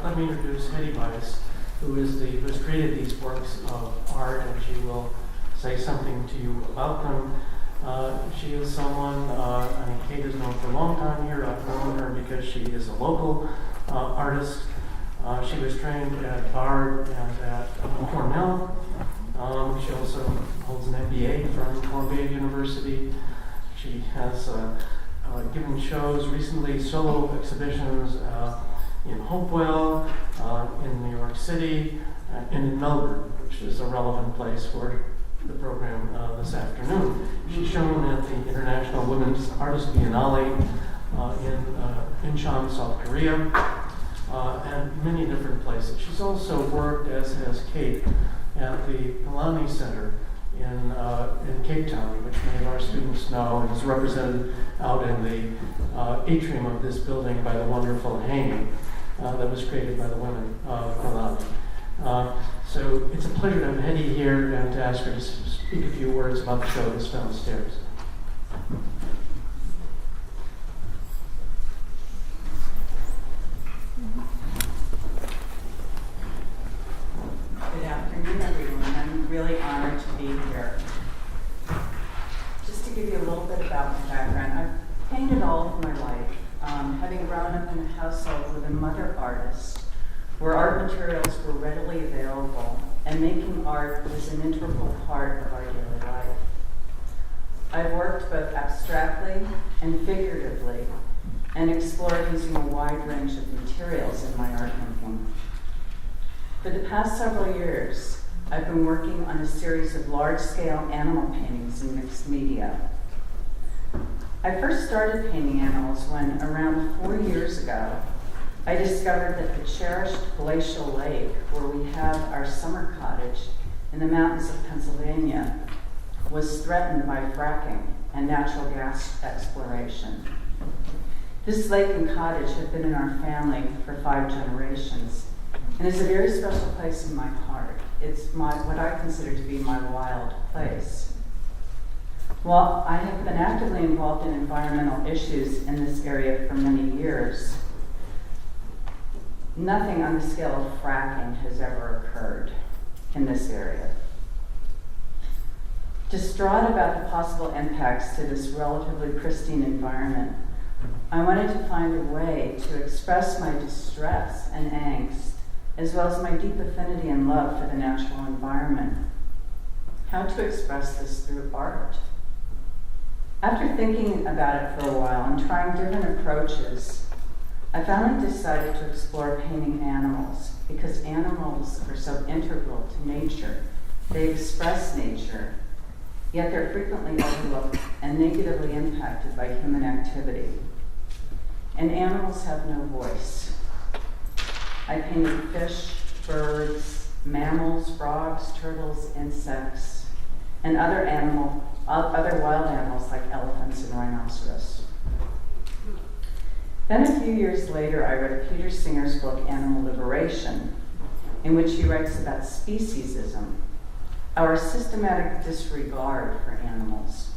let me introduce Hetty Baiz, who has created these works of art, and she will say something to you about them. She is someone, Kate has known for a long time here. I've known her because she is a local artist. She was trained at Bard and at Cornell. She also holds an MBA from Columbia University. She has given shows recently, solo exhibitions in Hopewell, in New York City, and in Melbourne, which is a relevant place for the program this afternoon. She's shown at the International Women's Artist Biennale in Incheon, South Korea, and many different places. She's also worked, as has Kate, at the Pilani Center in Cape Town, which many of our students know, and is represented out in the atrium of this building by the wonderful hanging that was created by the women of Pilani. So it's a pleasure to have Hetty here and to ask her to speak a few words about the show that's downstairs. Good afternoon, everyone. I'm really honored to be here. Just to give you a little bit about my background, I've painted all of my life, having grown up in a household with a mother artist, where art materials were readily available, and making art was an integral part of our daily life. I've worked both abstractly and figuratively, and explored using a wide range of materials in my art making. For the past several years, I've been working on a series of large-scale animal paintings in mixed media. I first started painting animals when, around 4 years ago, I discovered that the cherished glacial lake, where we have our summer cottage in the mountains of Pennsylvania, was threatened by fracking and natural gas exploration. This lake and cottage have been in our family for 5 generations, and is a very special place in my heart. It's what I consider to be my wild place. While I have been actively involved in environmental issues in this area for many years, nothing on the scale of fracking has ever occurred in this area. Distraught about the possible impacts to this relatively pristine environment, I wanted to find a way to express my distress and angst, as well as my deep affinity and love for the natural environment. How to express this through art? After thinking about it for a while and trying different approaches, I finally decided to explore painting animals, because animals are so integral to nature. They express nature, yet they're frequently overlooked and negatively impacted by human activity. And animals have no voice. I painted fish, birds, mammals, frogs, turtles, insects, and other wild animals like elephants and rhinoceros. Then a few years later, I read Peter Singer's book, Animal Liberation, in which he writes about speciesism, our systematic disregard for animals.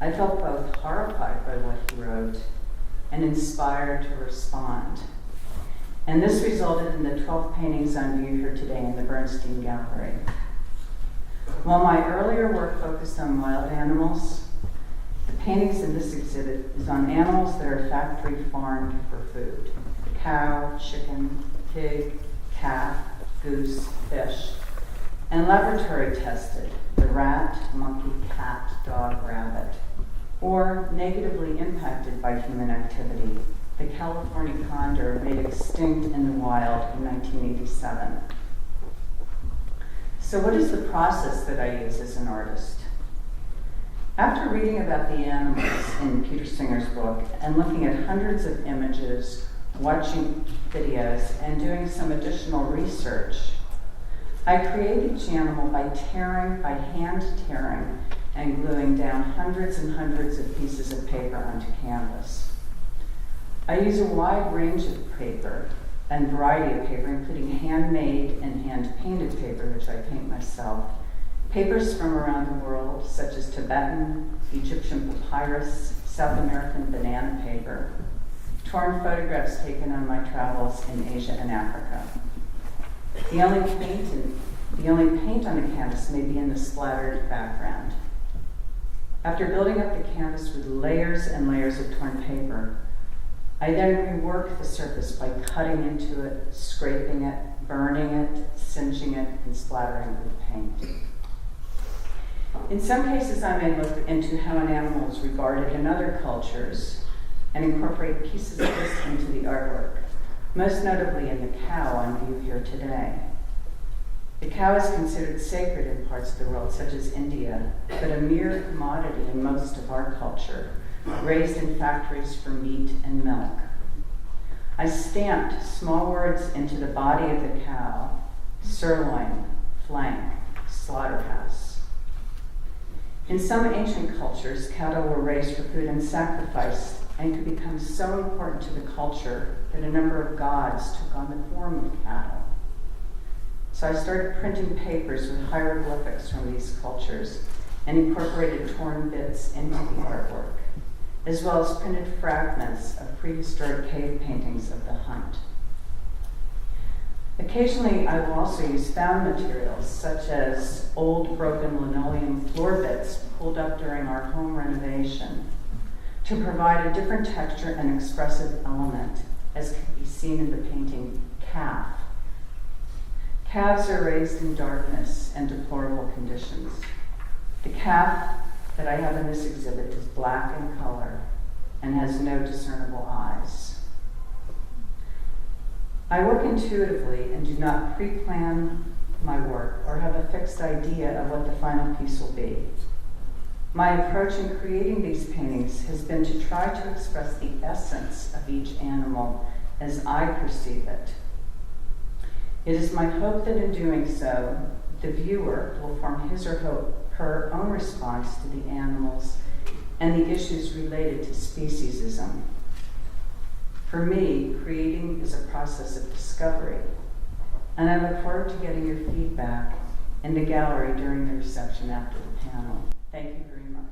I felt both horrified by what he wrote and inspired to respond. And this resulted in the 12 paintings on view here today in the Bernstein Gallery. While my earlier work focused on wild animals, the paintings in this exhibit is on animals that are factory farmed for food: cow, chicken, pig, calf, goose, fish, and laboratory tested: the rat, monkey, cat, dog, rabbit, or negatively impacted by human activity: the California condor made extinct in the wild in 1987. So what is the process that I use as an artist? After reading about the animals in Peter Singer's book and looking at hundreds of images, watching videos, and doing some additional research, I created each animal by hand tearing and gluing down hundreds and hundreds of pieces of paper onto canvas. I use a wide range of paper and variety of paper, including handmade and hand-painted paper, which I paint myself, papers from around the world, such as Tibetan, Egyptian papyrus, South American banana paper, torn photographs taken on my travels in Asia and Africa. The only paint on the canvas may be in the splattered background. After building up the canvas with layers and layers of torn paper, I then rework the surface by cutting into it, scraping it, burning it, singeing it, and splattering it with paint. In some cases, I may look into how an animal is regarded in other cultures and incorporate pieces of this into the artwork, most notably in the cow on view here today. The cow is considered sacred in parts of the world, such as India, but a mere commodity in most of our culture, raised in factories for meat and milk. I stamped small words into the body of the cow: sirloin, flank, slaughterhouse. In some ancient cultures, cattle were raised for food and sacrificed, and could become so important to the culture that a number of gods took on the form of cattle. So I started printing papers with hieroglyphics from these cultures and incorporated torn bits into the artwork, as well as printed fragments of prehistoric cave paintings of the hunt. Occasionally, I will also use found materials, such as old broken linoleum floor bits pulled up during our home renovation, to provide a different texture and expressive element, as can be seen in the painting Calf. Calves are raised in darkness and deplorable conditions. The calf that I have in this exhibit is black in color and has no discernible eyes. I work intuitively and do not pre-plan my work or have a fixed idea of what the final piece will be. My approach in creating these paintings has been to try to express the essence of each animal as I perceive it. It is my hope that in doing so, the viewer will form his or her own response to the animals and the issues related to speciesism. For me, creating is a process of discovery, and I look forward to getting your feedback in the gallery during the reception after the panel. Thank you very much.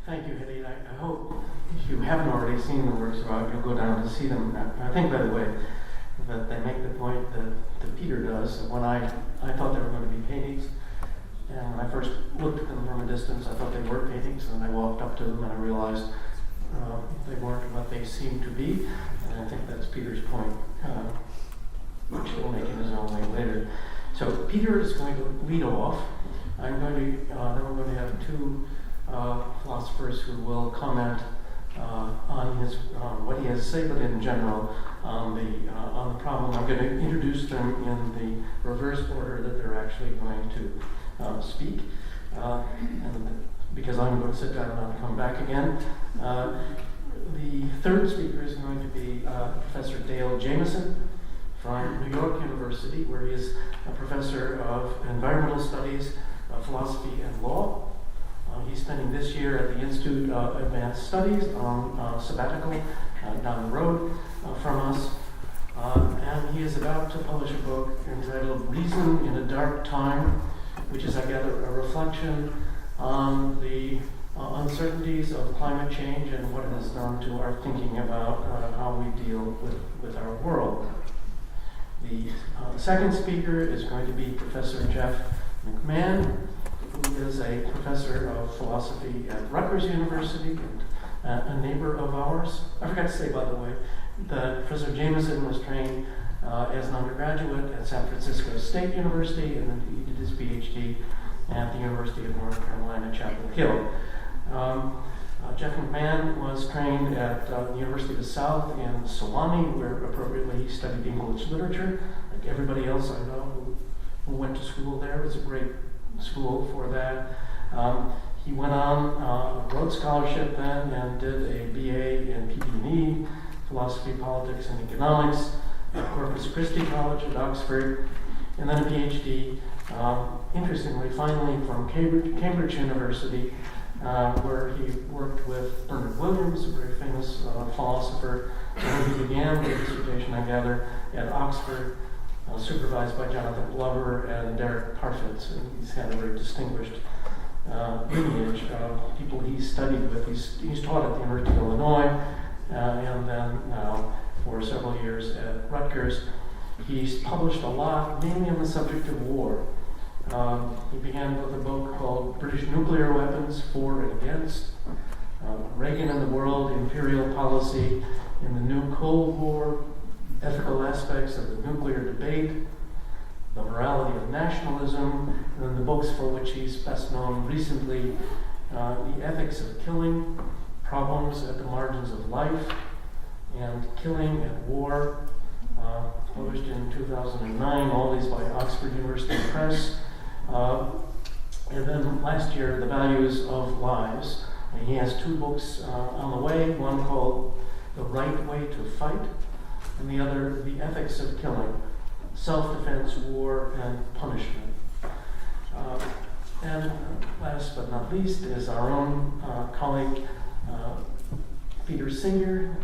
Thank you, Hetty. I hope if you haven't already seen the works, you'll go down to see them. I think, by the way, that they make the point that Peter does. When I thought they were going to be paintings, and when I first looked at them from a distance, I thought they were paintings, and then I walked up to them and I realized they weren't what they seemed to be. And I think that's Peter's point, which he'll make in his own way later. So Peter is going to lead off. Then we're going to have two philosophers who will comment on what he has to say, but in general on the problem. I'm going to introduce them in the reverse order that they're actually going to speak, and because I'm going to sit down and I'll come back again. The third speaker is going to be Professor Dale Jamieson from New York University, where he is a professor of environmental studies, philosophy, and law. He's spending this year at the Institute of Advanced Studies on sabbatical down the road from us. And he is about to publish a book entitled Reason in a Dark Time, which is, I gather, a reflection on the uncertainties of climate change and what it has done to our thinking about how we deal with our world. The second speaker is going to be Professor Jeff McMahan, who is a professor of philosophy at Rutgers University and a neighbor of ours. I forgot to say, by the way, that Professor Jamieson was trained as an undergraduate at San Francisco State University, and then he did his PhD at the University of North Carolina, Chapel Hill. Jeff McMahan was trained at the University of the South in Sewanee, where appropriately he studied English literature. Like everybody else I know who went to school there, it was a great school for that. He went on a Rhodes Scholarship then and did a BA in PP&E, Philosophy, Politics, and Economics at Corpus Christi College at Oxford, and then a PhD, interestingly, finally from Cambridge University, where he worked with Bernard Williams, a very famous philosopher, and he began the dissertation, I gather, at Oxford, supervised by Jonathan Glover and Derek Parfit. And he's had a very distinguished lineage of people he studied with. He's taught at the University of Illinois, and then now for several years at Rutgers. He's published a lot, mainly on the subject of war. He began with a book called British Nuclear Weapons, For and Against, Reagan and the World, Imperial Policy in the New Cold War, Ethical Aspects of the Nuclear Debate, The Morality of Nationalism, and then the books for which he's best known recently, The Ethics of Killing, Problems at the Margins of Life, and Killing at War, published in 2009, all these by Oxford University Press. And then last year, The Values of Lives. He has two books on the way, one called The Right Way to Fight, and the other, The Ethics of Killing, Self-Defense, War, and Punishment. And last but not least is our own colleague, Peter Singer.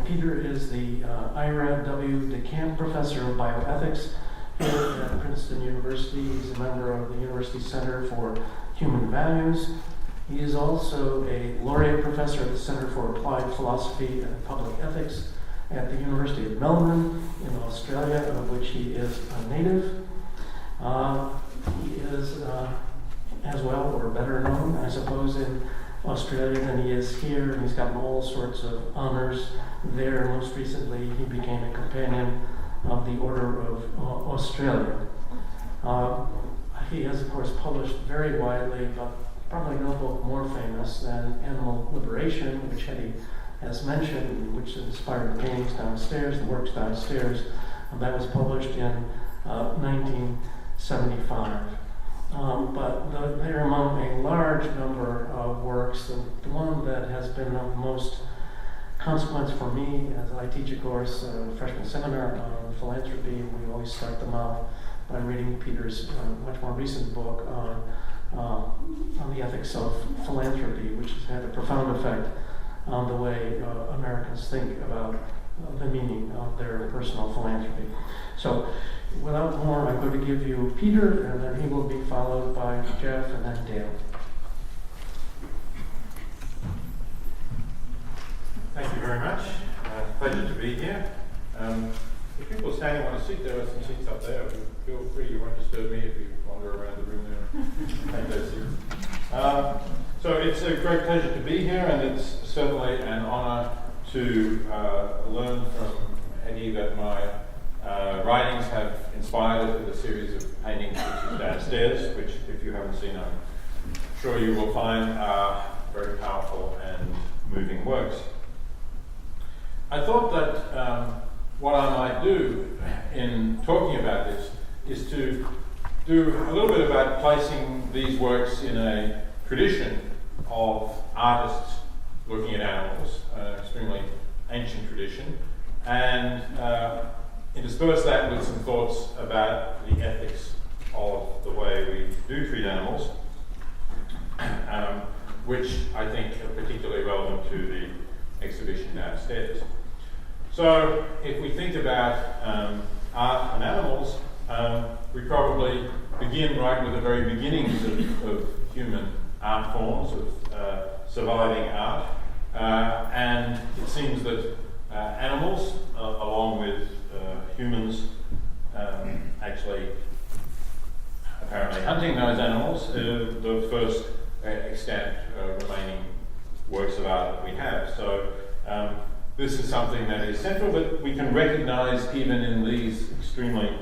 Peter is the Ira W. DeCamp Professor of Bioethics here at Princeton University. He's a member of the University Center for Human Values. He is also a laureate professor at the Center for Applied Philosophy and Public Ethics at the University of Melbourne in Australia, of which he is a native. He is as well, or better known, I suppose, in Australia than he is here, and he's gotten all sorts of honors there. Most recently, he became a companion of the Order of Australia. He has, of course, published very widely, but probably no book more famous than Animal Liberation, which Hetty has mentioned, which inspired the paintings downstairs, the works downstairs. That was published in 1975. But they're among a large number of works. The one that has been of most consequence for me, as I teach a course, a freshman seminar on philanthropy, we always start them off by reading Peter's much more recent book on the ethics of philanthropy, which has had a profound effect on the way Americans think about the meaning of their personal philanthropy. So, without more, I'm going to give you Peter, and then he will be followed by Jeff and then Dale. Thank you very much. Pleasure to be here. If people standing on a seat, there are some seats up there. Feel free, you won't disturb me if you wander around the room there and take those seats. So it's a great pleasure to be here, and it's certainly an honor to learn from Hetty that my writings have inspired her with a series of paintings which is downstairs, which if you haven't seen, I'm sure you will find very powerful and moving works. I thought that what I might do in talking about this is to do a little bit about placing these works in a tradition of artists looking at animals, an extremely ancient tradition, and intersperse that with some thoughts about the ethics of the way we do treat animals, which I think are particularly relevant to the exhibition downstairs. So if we think about art and animals, we probably begin right with the very beginnings of human art forms, of surviving art, and it seems that animals, along with humans, actually apparently hunting those animals, the first extant remaining works of art that we have. So this is something that is central, but we can recognize even in these extremely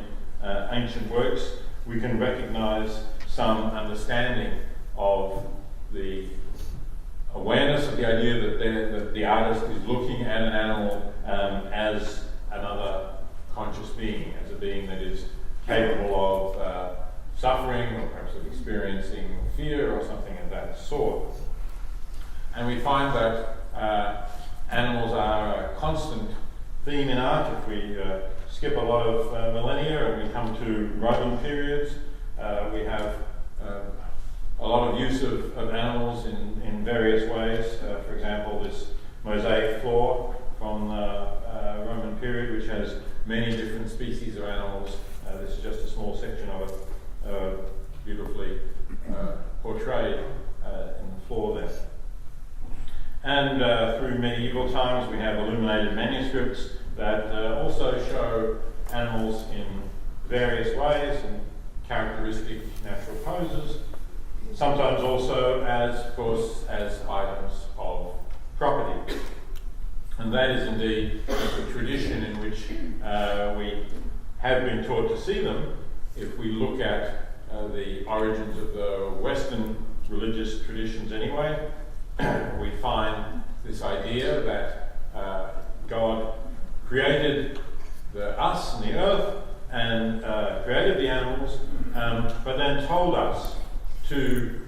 ancient works, we can recognize some understanding of the awareness of the idea that the artist is looking at an animal as another conscious being, as a being that is capable of suffering or perhaps of experiencing fear or something of that sort. And we find that animals are a constant theme in art. If we skip a lot of millennia and we come to Roman periods, we have a lot of use of animals in various ways. For example, this mosaic floor from the Roman period, which has many different species of animals This is just a small section of it, beautifully portrayed in the floor there. And through medieval times we have illuminated manuscripts that also show animals in various ways and characteristic natural poses, sometimes also as, of course, as items of property. And that is indeed the tradition in which we have been taught to see them. If we look at the origins of the Western religious traditions anyway, we find this idea that God created us and the earth and created the animals, but then told us to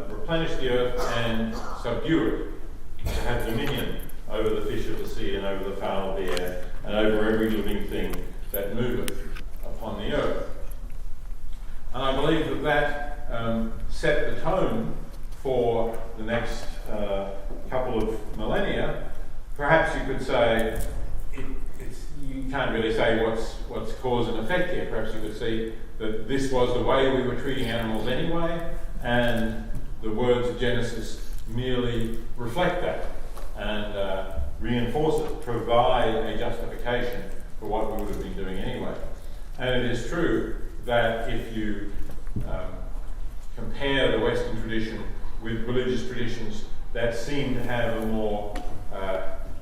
replenish the earth and subdue it, to have dominion over the fish of the sea and over the fowl of the air and over every living thing that moveth upon the earth. And I believe that set the tone for the next couple of millennia. Perhaps you could say, you can't really say what's cause and effect here. Perhaps you could see that this was the way we were treating animals anyway, and the words of Genesis merely reflect that and reinforce it, provide a justification for what we would have been doing anyway. And it is true that if you compare the Western tradition with religious traditions that seem to have a more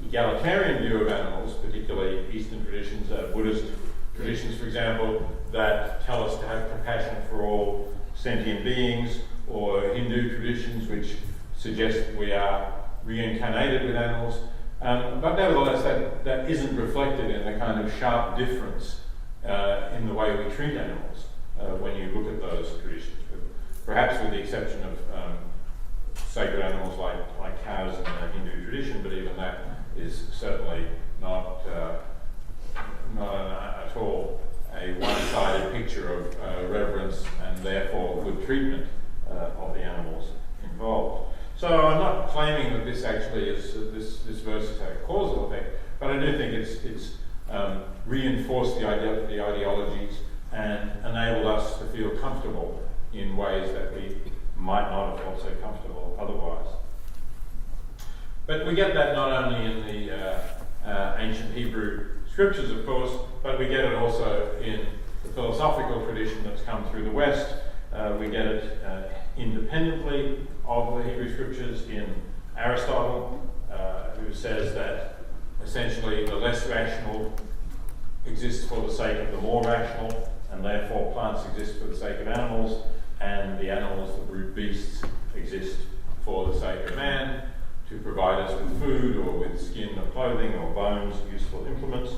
egalitarian view of animals, particularly Eastern traditions, Buddhist traditions, for example, that tell us to have compassion for all sentient beings, or Hindu traditions which suggest we are reincarnated with animals. But nevertheless, that isn't reflected in the kind of sharp difference in the way we treat animals when you look at those traditions, perhaps with the exception of sacred animals like cows in the Hindu tradition, but even that is certainly not at all a one-sided picture of reverence and therefore good treatment of the animals involved. So I'm not claiming that this actually is this verse has had a causal effect, but I do think it's reinforced the ideologies and enabled us to feel comfortable in ways that we might not have felt so comfortable otherwise. But we get that not only in the ancient Hebrew scriptures, of course, but we get it also in the philosophical tradition that's come through the West. We get it independently of the Hebrew scriptures in Aristotle, who says that essentially the less rational exists for the sake of the more rational, and therefore plants exist for the sake of animals, and the animals, the brute beasts, exist for the sake of man, to provide us with food or with skin or clothing or bones, useful implements.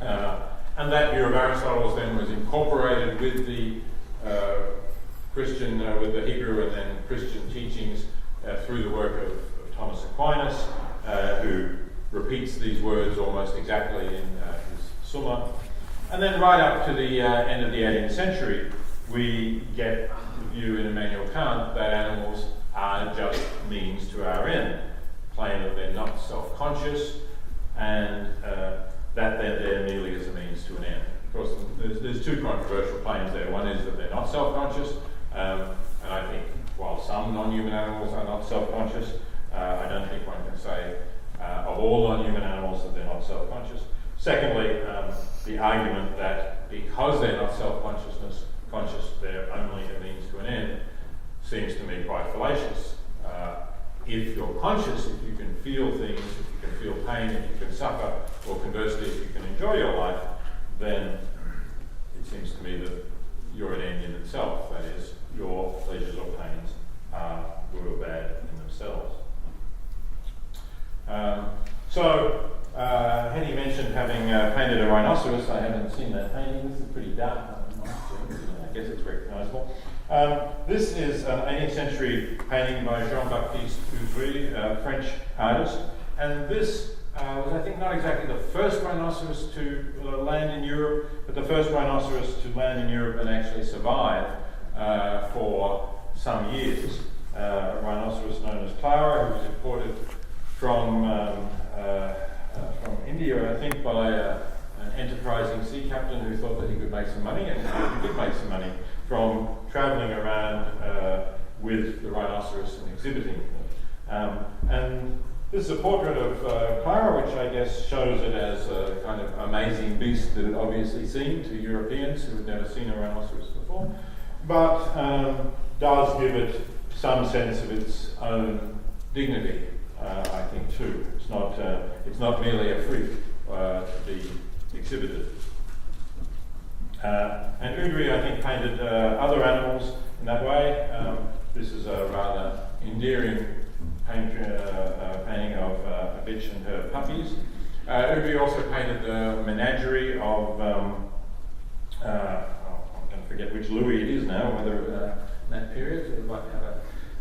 And that view of Aristotle's then was incorporated with the Christian, with the Hebrew and then Christian teachings through the work of Thomas Aquinas, who repeats these words almost exactly in his Summa. And then right up to the end of the 18th century, we get the view in Immanuel Kant that animals are just means to our end, claim that they're not self-conscious, and that they're there merely as a means to an end. Of course, there's two controversial claims there. One is that they're not self-conscious, and I think while some non-human animals are not self-conscious, I don't think one can say of all non-human animals that they're not self-conscious. Secondly, the argument that because they're not self-conscious, they're only a means to an end, seems to me quite fallacious. If you're conscious, if you can feel things, if you can feel pain, if you can suffer, or conversely, if you can enjoy your life, then it seems to me that you're an end in itself. That is, your pleasures or pains are good or bad in themselves. Hetty mentioned having painted a rhinoceros. I haven't seen that painting. This is pretty dark. I guess it's recognisable. This is an 18th century painting by Jean-Baptiste Ouvry, a French artist, and this was, I think, not exactly the first rhinoceros to land in Europe, but the first rhinoceros to land in Europe and actually survive for some years. A rhinoceros known as Clara, who was imported from India, I think, by an enterprising sea captain who thought that he could make some money, and he did make some money from travelling around with the rhinoceros and exhibiting them. And this is a portrait of Clara, which I guess shows it as a kind of amazing beast that it obviously seemed to Europeans who had never seen a rhinoceros before, but does give it some sense of its own dignity, I think, too. It's not merely a freak to be exhibited. And Udry, I think, painted other animals in that way. This is a rather endearing painting of a bitch and her puppies. Udry also painted the menagerie of, I'm going to forget which Louis it is now, whether in that period, it might have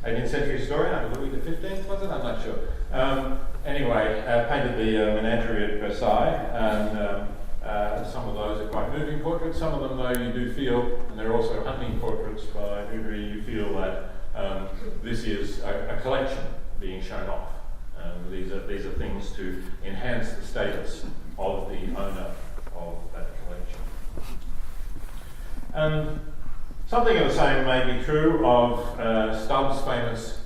an 18th century historian, Louis XV, was it? I'm not sure. Anyway, painted the menagerie at Versailles, and some of those are quite moving portraits. Some of them, though, you do feel, and they're also hunting portraits by Udry, you feel that this is a collection being shown off. These are things to enhance the status of the owner of that collection. Something of the same may be true of Stubbs' famous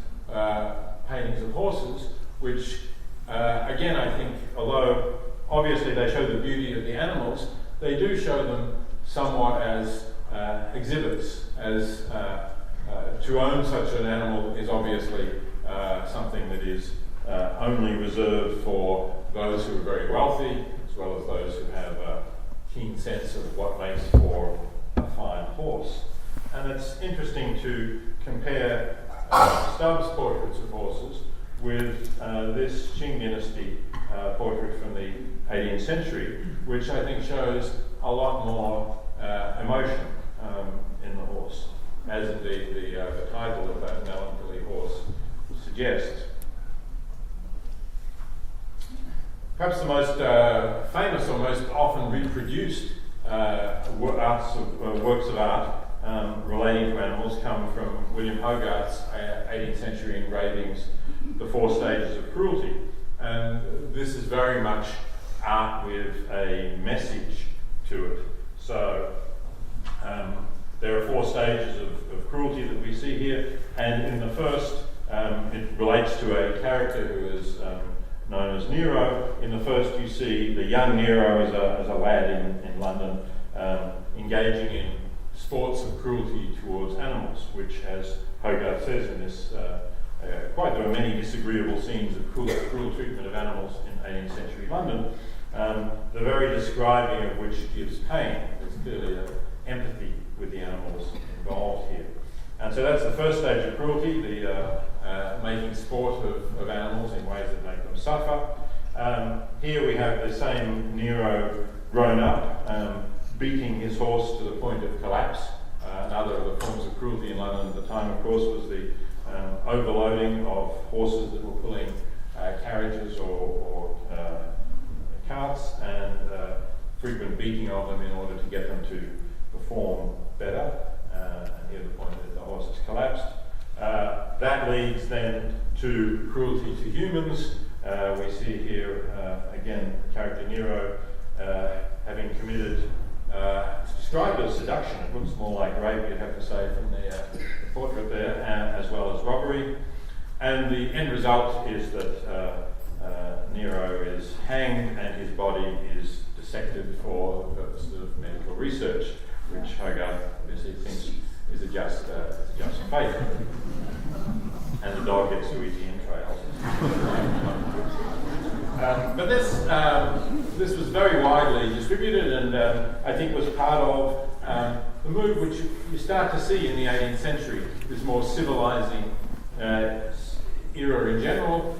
paintings of horses, which, again, I think, although obviously they show the beauty of the animals, they do show them somewhat as exhibits, as to own such an animal is obviously something that is only reserved for those who are very wealthy, as well as those who have a keen sense of what makes for a fine horse. And it's interesting to compare Stubbs' portraits of horses with this Qing dynasty portrait from the 18th century, which I think shows a lot more emotion in the horse, as indeed the title of that melancholy horse suggests. Perhaps the most famous or most often reproduced works of art relating to animals come from William Hogarth's 18th century engravings, The Four Stages of Cruelty. And this is very much art with a message to it. So there are 4 stages of cruelty that we see here, and in the first, it relates to a character who is known as Nero. In the first, you see the young Nero as a lad in London engaging in sports of cruelty towards animals, which, as Hogarth says in this, there are many disagreeable scenes of cruel treatment of animals in 18th century London, the very describing of which gives pain. There's clearly an empathy with the animals involved here. And so that's the first stage of cruelty, the making sport of animals in ways that make them suffer. Here we have the same Nero grown up, beating his horse to the point of collapse. Another of the forms of cruelty in London at the time, of course, was the overloading of horses that were pulling carriages or carts, and frequent beating of them in order to get them to perform better. And here the point that the horse has collapsed. That leads then to cruelty to humans. We see here, again, character Nero having committed, it's described as seduction. It looks more like rape, you'd have to say, from the portrait there, as well as robbery. And the end result is that Nero is hanged and his body is dissected for the purposes of medical research, which Hogarth obviously thinks is a just fate. And the dog gets to eat the entrails. But this was very widely distributed, and I think was part of the move which you start to see in the 18th century, this more civilizing era in general.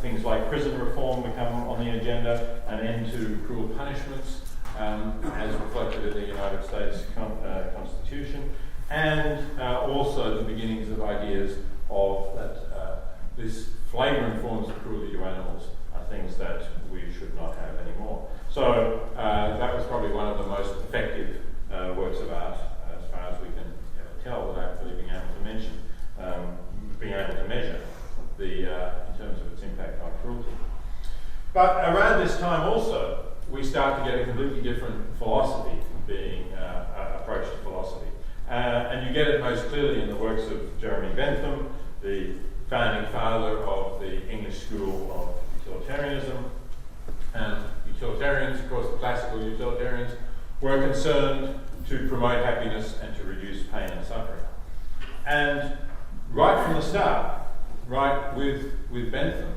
Things like prison reform become on the agenda, an end to cruel punishments, as reflected in the United States Constitution, and also the beginnings of ideas of that these flagrant forms of cruelty to animals are things that we should not have anymore. So that was probably one of the most effective works of art, as far as we can tell, without really being able to mention, being able to measure in terms of its impact on cruelty. But around this time also, we we start to get a completely different philosophy being approached to philosophy. And you get it most clearly in the works of Jeremy Bentham, the founding father of the English school of utilitarianism. And utilitarians, of course, the classical utilitarians, were concerned to promote happiness and to reduce pain and suffering. And right from the start, right with Bentham,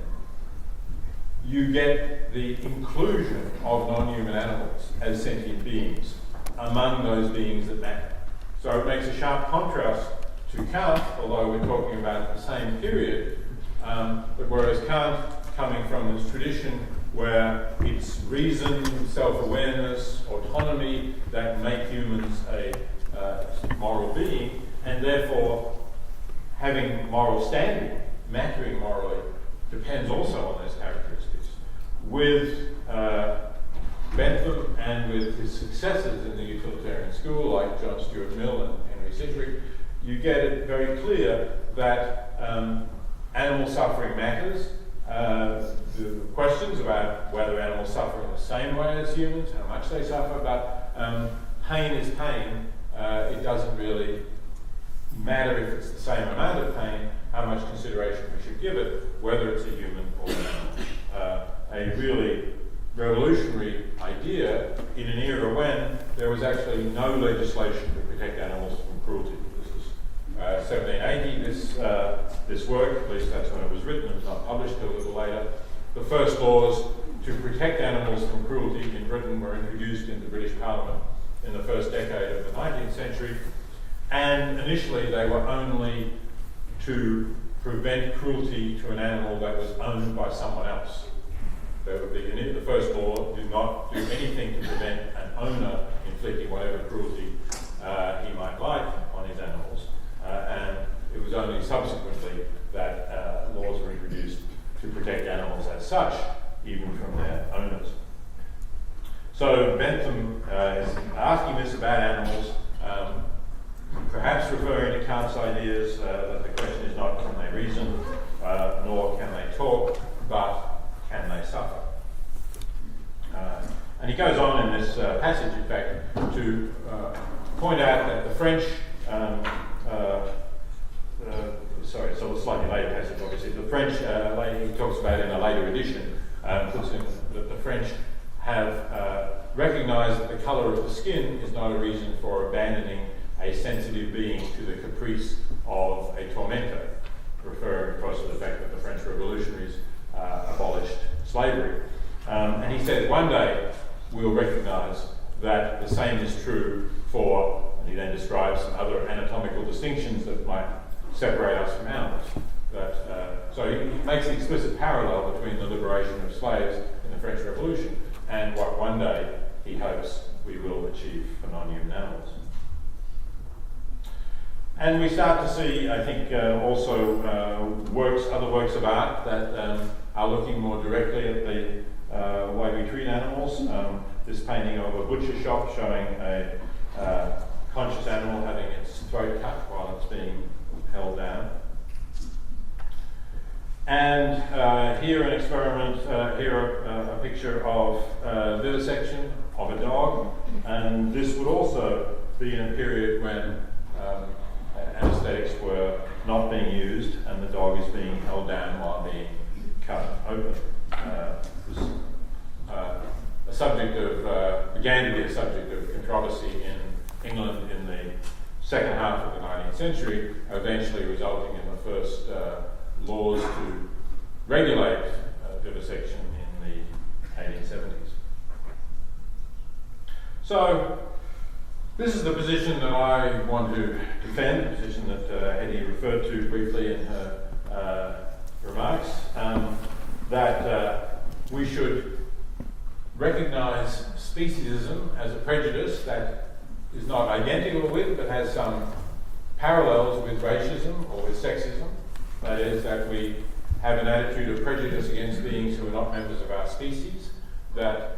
you get the inclusion of non-human animals as sentient beings among those beings that matter. So it makes a sharp contrast to Kant, although we're talking about the same period, but whereas Kant, coming from this tradition where it's reason, self-awareness, autonomy that make humans a moral being, and therefore having moral standing, mattering morally, depends also on those characteristics. With Bentham and with his successors in the utilitarian school, like John Stuart Mill and Henry Sidgwick, you get it very clear that animal suffering matters. The questions about whether animals suffer in the same way as humans, how much they suffer, but pain is pain. It doesn't really matter if it's the same amount of pain, how much consideration we should give it, whether it's a human or an animal. A really revolutionary idea in an era when there was actually no legislation to protect animals from cruelty. This is 1780, this work, at least that's when it was written, it was not published till a little later. The first laws to protect animals from cruelty in Britain were introduced in the British Parliament in the first decade of the 19th century, and initially they were only to prevent cruelty to an animal that was owned by someone else. The first law did not do anything to prevent an owner inflicting whatever cruelty he might like on his animals, and it was only subsequently that laws were introduced to protect animals as such, even from their owners. So Bentham is asking this about animals, perhaps referring to Kant's ideas that the question is not can they reason, nor can they talk, but can they suffer? And he goes on in this passage, in fact, to point out that the French, sorry, it's a slightly later passage, obviously. The French, he talks about in a later edition, puts in that the French have recognized that the color of the skin is not a reason for abandoning a sensitive being to the caprice of a tormentor, referring, of course, to the fact that the French revolutionaries abolished slavery. And he said, one day we'll recognize that the same is true for, and he then describes some other anatomical distinctions that might separate us from animals. So he makes the explicit parallel between the liberation of slaves in the French Revolution and what one day he hopes we will achieve for non-human animals. And we start to see, I think, also other works of art that are looking more directly at the way we treat animals. This painting of a butcher shop showing a conscious animal having its throat cut while it's being held down. And here an experiment, here a picture of vivisection of a dog, and this would also be in a period when anesthetics were not being used and the dog is being held down while being cut open. It was a subject of, began to be a subject of controversy in England in the second half of the 19th century, eventually resulting in the first laws to regulate vivisection in the 1870s. So, this is the position that I want to defend, the position that Hetty referred to briefly in her remarks, that we should recognize speciesism as a prejudice that is not identical with, but has some parallels with racism or with sexism. That is, that we have an attitude of prejudice against beings who are not members of our species, that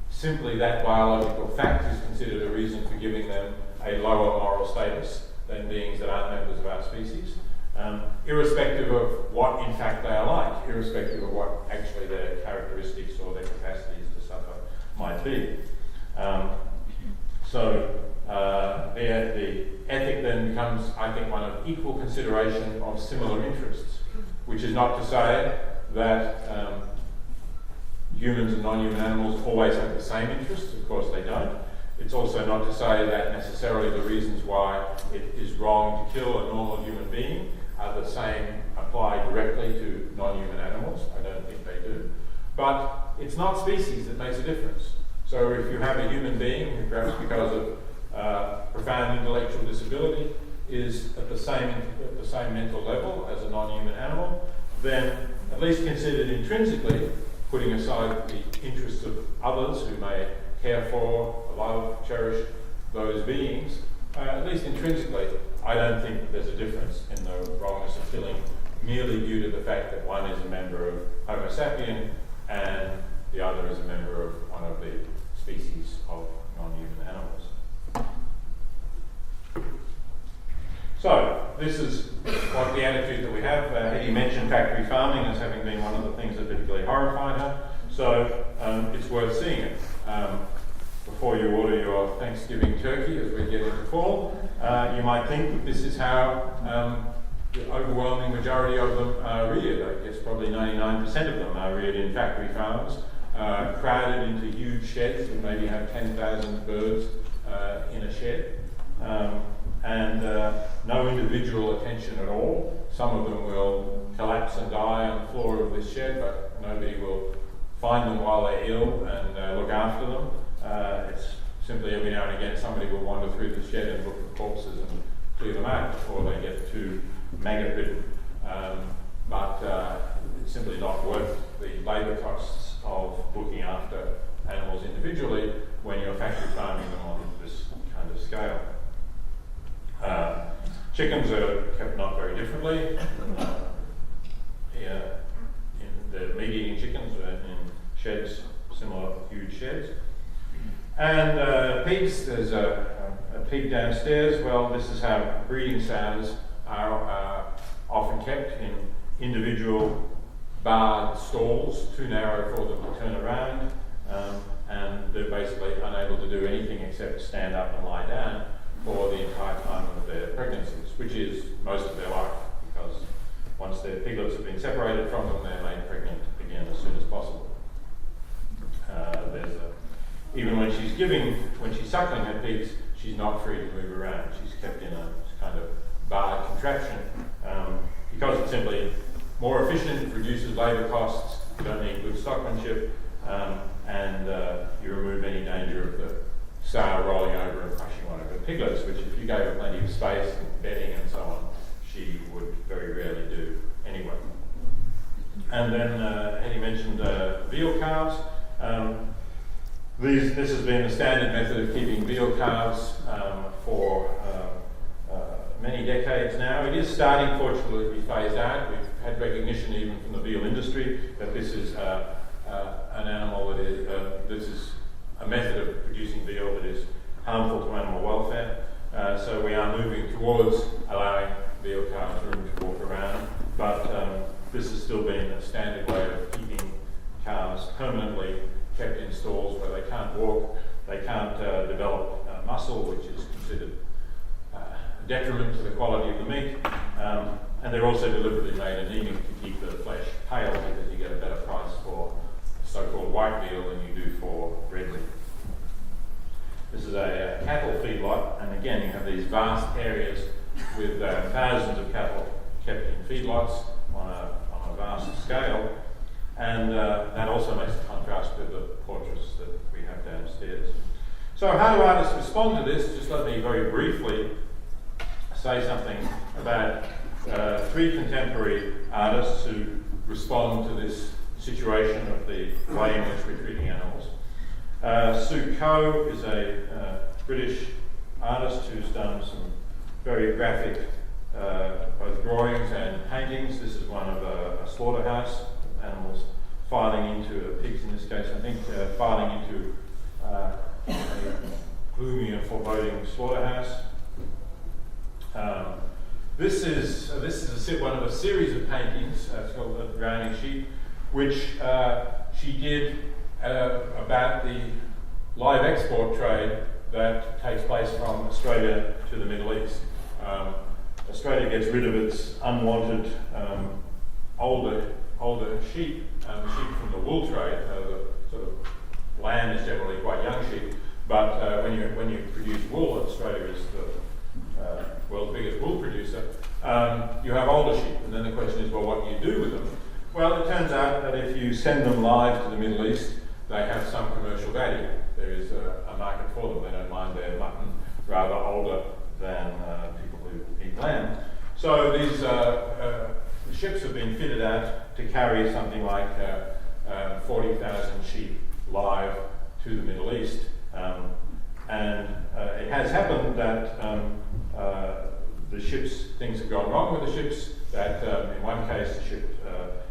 simply that biological fact is considered a reason for giving them a lower moral status than beings that aren't members of our species, irrespective of what in fact they are like, irrespective of what actually their characteristics or their capacities to suffer might be. The ethic then becomes, I think, one of equal consideration of similar interests, which is not to say that humans and non-human animals always have the same interests. Of course they don't. It's also not to say that necessarily the reasons why it is wrong to kill a normal human being are the same apply directly to non-human animals. I don't think they do. But it's not species that makes a difference. So if you have a human being who perhaps because of profound intellectual disability is at the same mental level as a non-human animal, then at least considered intrinsically, putting aside the interests of others who may care for, love, cherish those beings, at least intrinsically, I don't think there's a difference in the wrongness of killing merely due to the fact that one is a member of Homo sapien and the other is a member of one of the species of non-human animals. So, this is what the attitude that we have. Hetty mentioned factory farming as having been one of the things that particularly horrified her. So, it's worth seeing it. Before you order your Thanksgiving turkey as we get into fall, you might think that this is how the overwhelming majority of them are reared. I guess probably 99% of them are reared in factory farms, crowded into huge sheds that maybe have 10,000 birds in a shed. And no individual attention at all. Some of them will collapse and die on the floor of this shed, but nobody will find them while they're ill and look after them. It's simply every now and again somebody will wander through the shed and look at corpses and clear them out before they get too maggot-ridden. But it's simply not worth the labour costs of looking after animals individually when you're factory farming them on this kind of scale. Chickens are kept not very differently. The meat-eating chickens are in sheds, similar huge sheds. And pigs, there's a pig downstairs. Well, this is how breeding sows are often kept in individual barred stalls, too narrow for them to turn around, and they're basically unable to do anything except stand up and lie down for the entire time of their pregnancies, which is most of their life, because once their piglets have been separated from them, they're made pregnant again as soon as possible. Even when she's suckling her pigs, she's not free to move around. She's kept in a kind of barred contraption because it's simply more efficient, it reduces labour costs, you don't need good stockmanship, and you remove any danger of the sow rolling over and crushing one of her piglets, which if you gave her plenty of space and bedding and so on, she would very rarely do anyway. And then Hetty mentioned veal calves. This has been the standard method of keeping veal calves for many decades now. It is starting, fortunately, to be phased out. We've had recognition even from the veal industry that this is an animal that is, this is a method of producing veal that is harmful to animal welfare. So we are moving towards allowing veal calves room to walk around, but this has still been a standard way of keeping calves permanently kept in stalls where they can't walk, they can't develop muscle, which is considered a detriment to the quality of the meat, and they're also deliberately made anemic to keep the flesh pale because you get a better price for so-called white veal than you do for red meat. This is a cattle feedlot, and again you have these vast areas with thousands of cattle kept in feedlots on a vast scale, and that also makes a contrast with the portraits that we have downstairs. So how do artists respond to this? Just let me very briefly say something about three contemporary artists who respond to this situation of the way in which we're treating animals. Sue Coe is a British artist who's done some very graphic both drawings and paintings. This is one of a slaughterhouse, animals filing into, pigs in this case, I think, filing into a gloomy and foreboding slaughterhouse. This is one of a series of paintings, it's called The Drowning Sheep, which she did about the live export trade that takes place from Australia to the Middle East. Australia gets rid of its unwanted older sheep, sheep from the wool trade. The sort of lamb is generally quite young sheep, but when you produce wool, and Australia is the world's biggest wool producer, you have older sheep, and then the question is, well, what do you do with them? Well, it turns out that if you send them live to the Middle East, they have some commercial value. There is a market for them. They don't mind their mutton rather older than people who eat lamb. So these the ships have been fitted out to carry something like 40,000 sheep live to the Middle East. And it has happened that things have gone wrong with the ships, that in one case the ship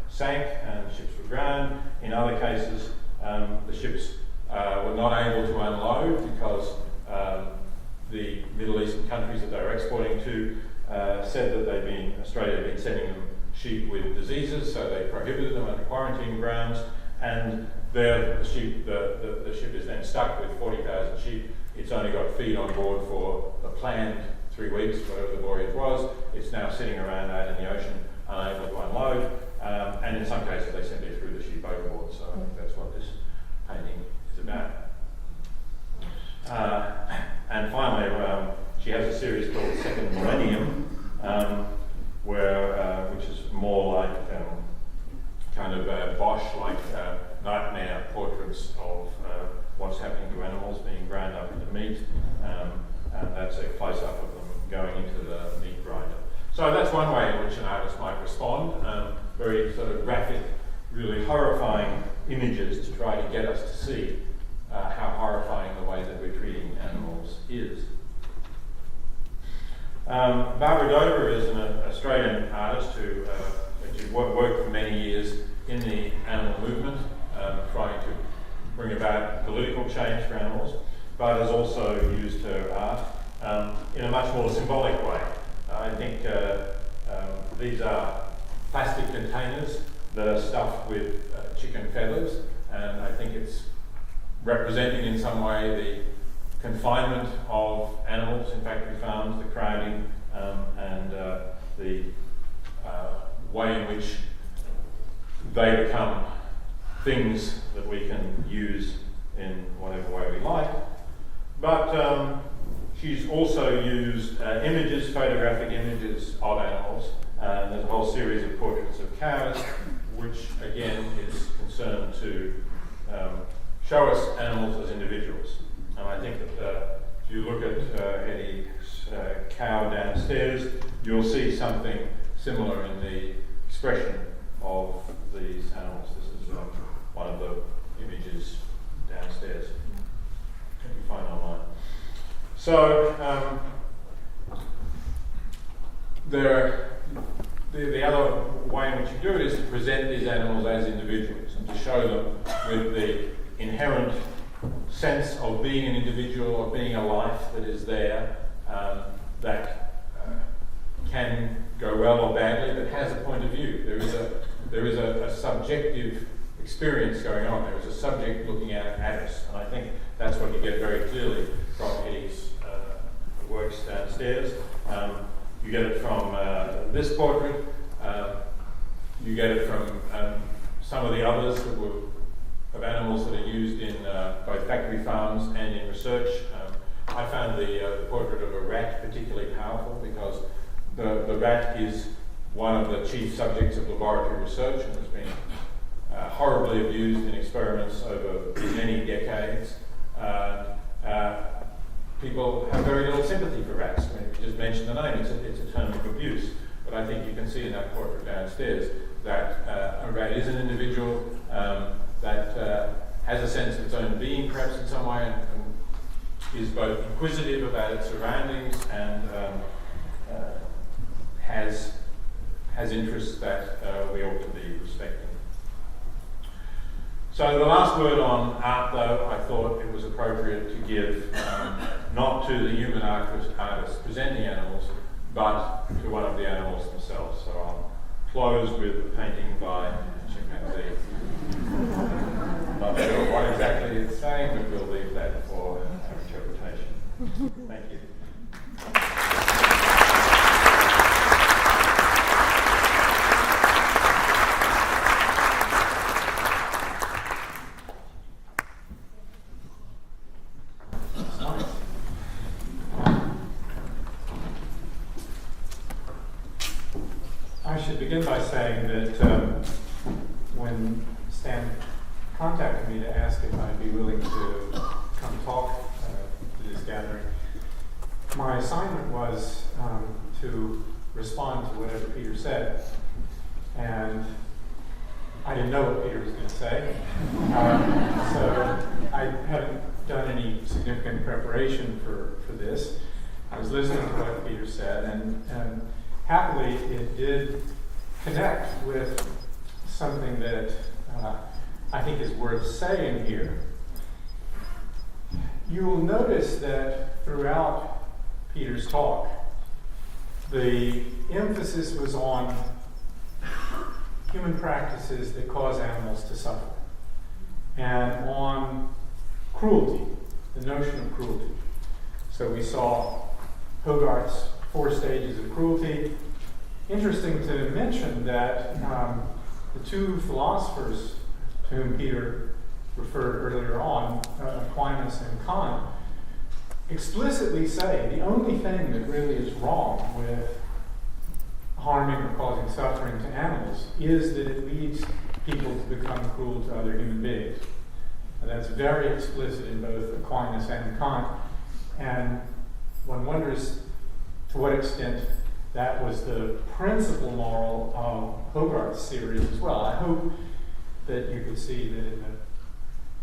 sank and the ships were drowned. In other cases, the ships were not able to unload because the Middle Eastern countries that they were exporting to said that Australia had been sending them sheep with diseases, so they prohibited them under quarantine grounds, and the ship is then stuck with 40,000 sheep. It's only got feed on board for the planned 3 weeks, whatever the voyage was. It's now sitting around out in the ocean, unable to unload, and in some cases they simply threw the sheep overboard. So I think that's what this painting is about. And finally, she has a series called Second Millennium, which is more like kind of Bosch-like nightmare portraits of what's happening to animals being ground up into meat, and that's a close-up of them going into the meat grinder. So that's one way in which an artist might respond, very sort of graphic, really horrifying images to try to get us to see how horrifying the way that we're treating animals is. Barbara Dover is an Australian artist who worked for many years in the animal movement, trying to bring about political change for animals, but has also used her art in a much more symbolic way. I think these are plastic containers that are stuffed with chicken feathers, and I think it's representing in some way the confinement of animals in factory farms, the crowding, and the way in which they become things that we can use in whatever way we like. But she's also used images, photographic images of animals. There's a whole series of portraits of cows, which again is concerned to show us animals as individuals. And I think that if you look at Hetty's cow downstairs, you'll see something similar in the expression of these animals. This is one of the images downstairs that you find online. So the other way in which you do it is to present these animals as individuals and to show them with the inherent sense of being an individual, of being a life that is there, that can go well or badly, but has a point of view. There is a subjective experience going on. There is a subject looking at us, and I think that's what you get very clearly from Hetty's works downstairs. You get it from this portrait. You get it from some of the others that were of animals that are used in both factory farms and in research. I found the portrait of a rat particularly powerful because the rat is one of the chief subjects of laboratory research and has been horribly abused in experiments over many decades. People have very little sympathy for rats. I mean, you just mention the name, it's a term of abuse. But I think you can see in that portrait downstairs that a rat is an individual that has a sense of its own being, perhaps in some way, and is both inquisitive about its surroundings and has interests that we ought to be respecting. So the last word on art, though, I thought it was appropriate to give not to the human artists presenting animals, but to one of the animals themselves. So I'll close with a painting by a chimpanzee. Not sure what exactly it's saying, but we'll leave that I should begin by saying that when Stan contacted me to ask if I'd be willing to come talk to this gathering, my assignment was to respond to whatever Peter said. And I didn't know what Peter was going to say. So I haven't done any significant preparation for this. I was listening to what Peter said, and happily it did connect with something that I think is worth saying here. You will notice that throughout Peter's talk, the emphasis was on human practices that cause animals to suffer, and on cruelty, the notion of cruelty. So we saw Hogarth's 4 stages of cruelty. Interesting to mention that the 2 philosophers to whom Peter referred earlier on, Aquinas and Kant, explicitly say the only thing that really is wrong with harming or causing suffering to animals is that it leads people to become cruel to other human beings. And that's very explicit in both Aquinas and Kant, and one wonders to what extent that was the principal moral of Hogarth's series as well. I hope that you could see that in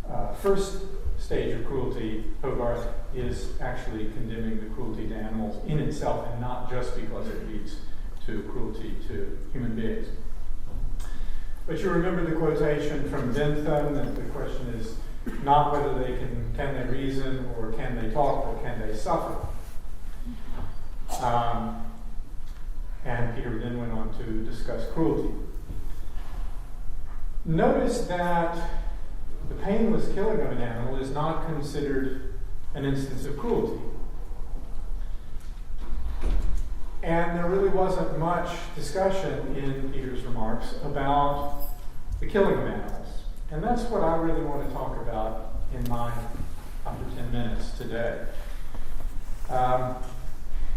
the first stage of cruelty, Hogarth is actually condemning the cruelty to animals in itself, and not just because it leads to cruelty to human beings. But you remember the quotation from Bentham that the question is not whether they can they reason, or can they talk, or can they suffer. And Peter then went on to discuss cruelty. Notice that the painless killing of an animal is not considered an instance of cruelty. And there really wasn't much discussion in Peter's remarks about the killing of animals. And that's what I really want to talk about in my under 10 minutes today.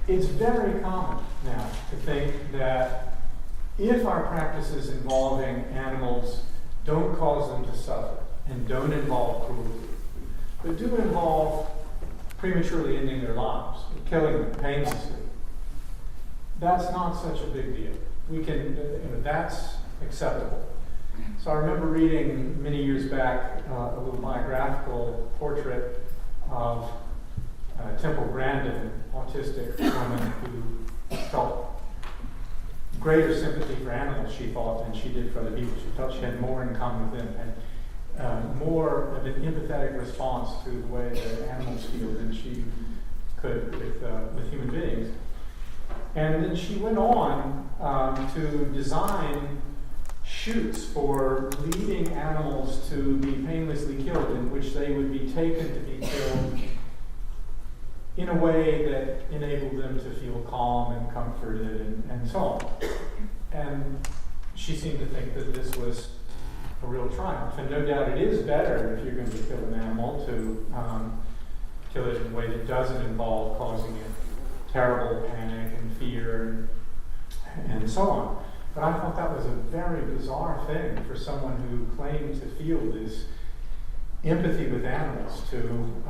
It's very common now to think that if our practices involving animals don't cause them to suffer and don't involve cruelty, but do involve prematurely ending their lives, killing them painlessly, that's not such a big deal. We can, that's acceptable. So I remember reading many years back a little biographical portrait of Temple Grandin, an autistic woman who felt greater sympathy for animals, she thought, than she did for other people. She felt she had more in common with them, and more of an empathetic response to the way that animals feel than she could with human beings. And then she went on to design chutes for leading animals to be painlessly killed, in which they would be taken to be killed in a way that enabled them to feel calm and comforted and so on. And she seemed to think that this was a real triumph. And no doubt it is better, if you're going to kill an animal, to kill it in a way that doesn't involve causing it terrible panic and fear and so on. But I thought that was a very bizarre thing for someone who claimed to feel this empathy with animals to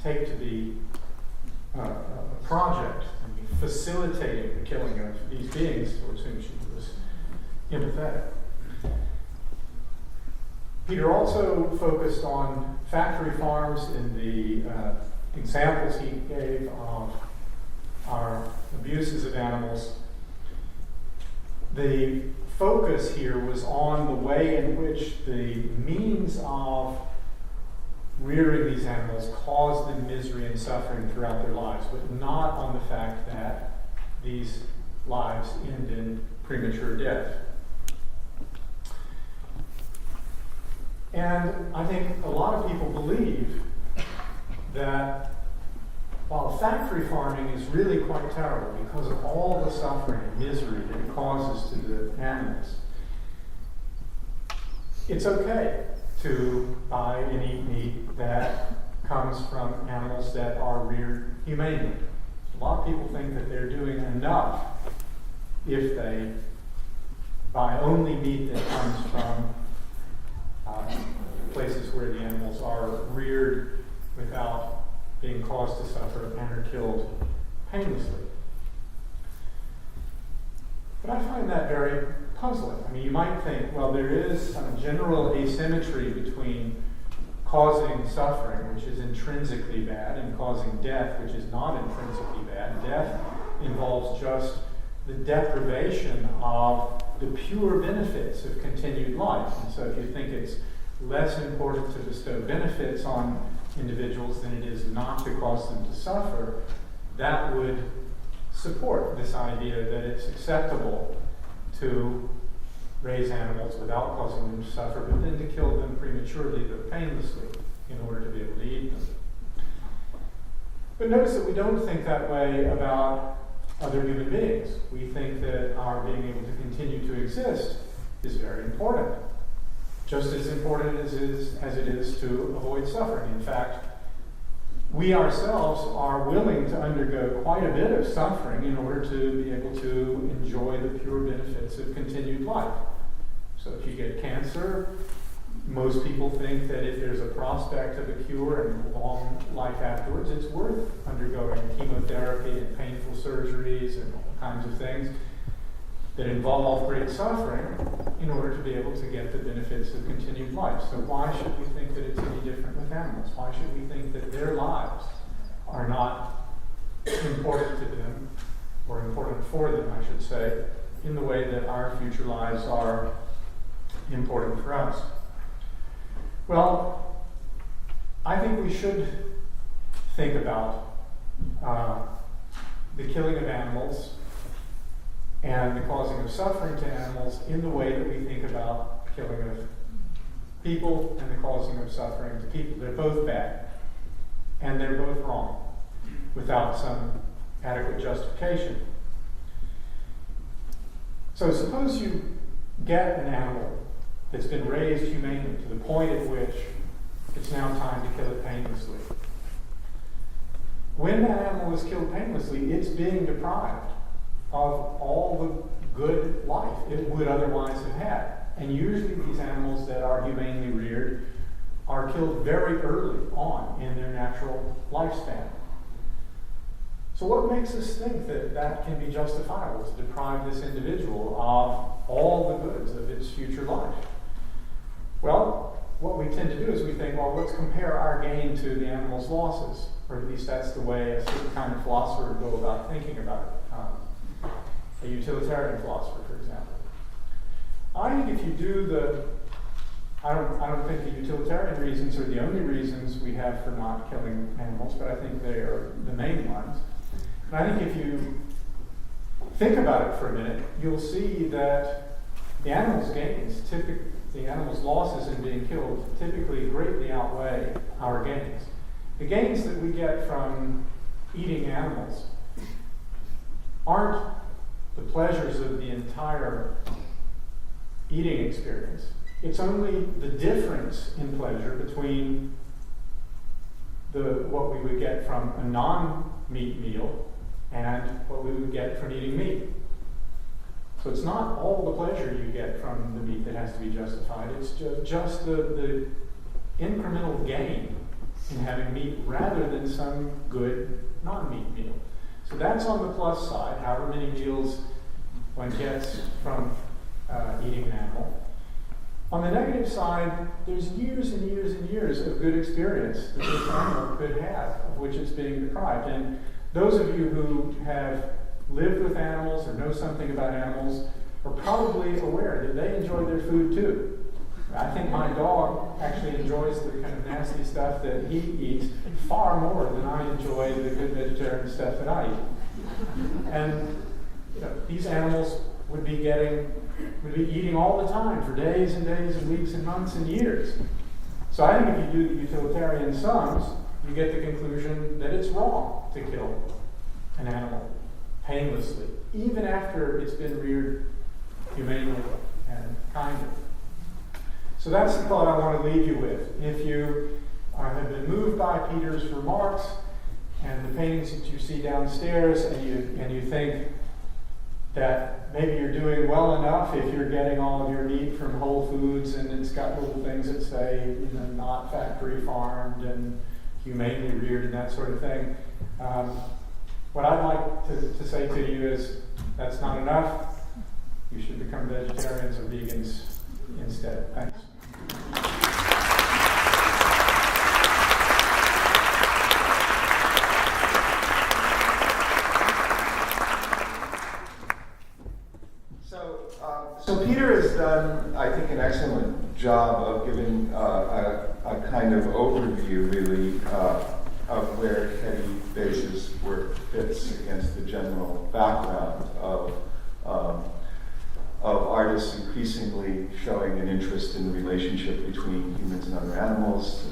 take to be a project, facilitating the killing of these beings towards whom she was empathetic. Peter also focused on factory farms in the examples he gave of our abuses of animals. The focus here was on the way in which the means of rearing these animals caused them misery and suffering throughout their lives, but not on the fact that these lives end in premature death. And I think a lot of people believe that while factory farming is really quite terrible because of all the suffering and misery that it causes to the animals, it's okay to buy and eat meat that comes from animals that are reared humanely. A lot of people think that they're doing enough if they buy only meat that comes from places where the animals are reared without being caused to suffer and are killed painlessly. But I find that very puzzling. I mean, you might think, well, there is some general asymmetry between causing suffering, which is intrinsically bad, and causing death, which is not intrinsically bad. Death involves just the deprivation of the pure benefits of continued life. And so if you think it's less important to bestow benefits on individuals than it is not to cause them to suffer, that would support this idea that it's acceptable to raise animals without causing them to suffer, but then to kill them prematurely but painlessly in order to be able to eat them. But notice that we don't think that way about other human beings. We think that our being able to continue to exist is very important, just as important as it is to avoid suffering. In fact, we ourselves are willing to undergo quite a bit of suffering in order to be able to enjoy the pure benefits of continued life. So if you get cancer, most people think that if there's a prospect of a cure and long life afterwards, it's worth undergoing chemotherapy and painful surgeries and all kinds of things that involve great suffering in order to be able to get the benefits of continued life. So why should we think that it's any different with animals? Why should we think that their lives are not important to them, or important for them, I should say, in the way that our future lives are important for us? Well, I think we should think about the killing of animals and the causing of suffering to animals in the way that we think about the killing of people and the causing of suffering to people. They're both bad, and they're both wrong, without some adequate justification. So suppose you get an animal that's been raised humanely to the point at which it's now time to kill it painlessly. When that animal is killed painlessly, it's being deprived of all the good life it would otherwise have had. And usually these animals that are humanely reared are killed very early on in their natural lifespan. So what makes us think that that can be justifiable to deprive this individual of all the goods of its future life? Well, what we tend to do is we think, well, let's compare our gain to the animal's losses, or at least that's the way a certain kind of philosopher would go about thinking about it. A utilitarian philosopher, for example. I think if you do I don't think the utilitarian reasons are the only reasons we have for not killing animals, but I think they are the main ones. And I think if you think about it for a minute, you'll see that the animal's gains, the animal's losses in being killed, typically greatly outweigh our gains. The gains that we get from eating animals aren't the pleasures of the entire eating experience. It's only the difference in pleasure between what we would get from a non-meat meal and what we would get from eating meat. So it's not all the pleasure you get from the meat that has to be justified. It's just the incremental gain in having meat rather than some good non-meat meal. So that's on the plus side, however many meals one gets from eating an animal. On the negative side, there's years and years and years of good experience that this animal could have, of which it's being deprived. And those of you who have lived with animals or know something about animals are probably aware that they enjoy their food too. I think my dog actually enjoys the kind of nasty stuff that he eats far more than I enjoy the good vegetarian stuff that I eat. And these animals would be eating all the time for days and days and weeks and months and years. So I think if you do the utilitarian sums, you get the conclusion that it's wrong to kill an animal painlessly, even after it's been reared humanely and kindly. So that's the thought I want to leave you with. If you have been moved by Peter's remarks and the paintings that you see downstairs, and you think that maybe you're doing well enough if you're getting all of your meat from Whole Foods and it's got little things that say, not factory farmed and humanely reared and that sort of thing. What I'd like to say to you is that's not enough. You should become vegetarians or vegans instead. Thanks. So Peter has done, I think, an excellent job of giving a kind of overview, really, of where Hetty Baiz's work fits against the general background of artists increasingly showing an interest in the relationship between humans and other animals.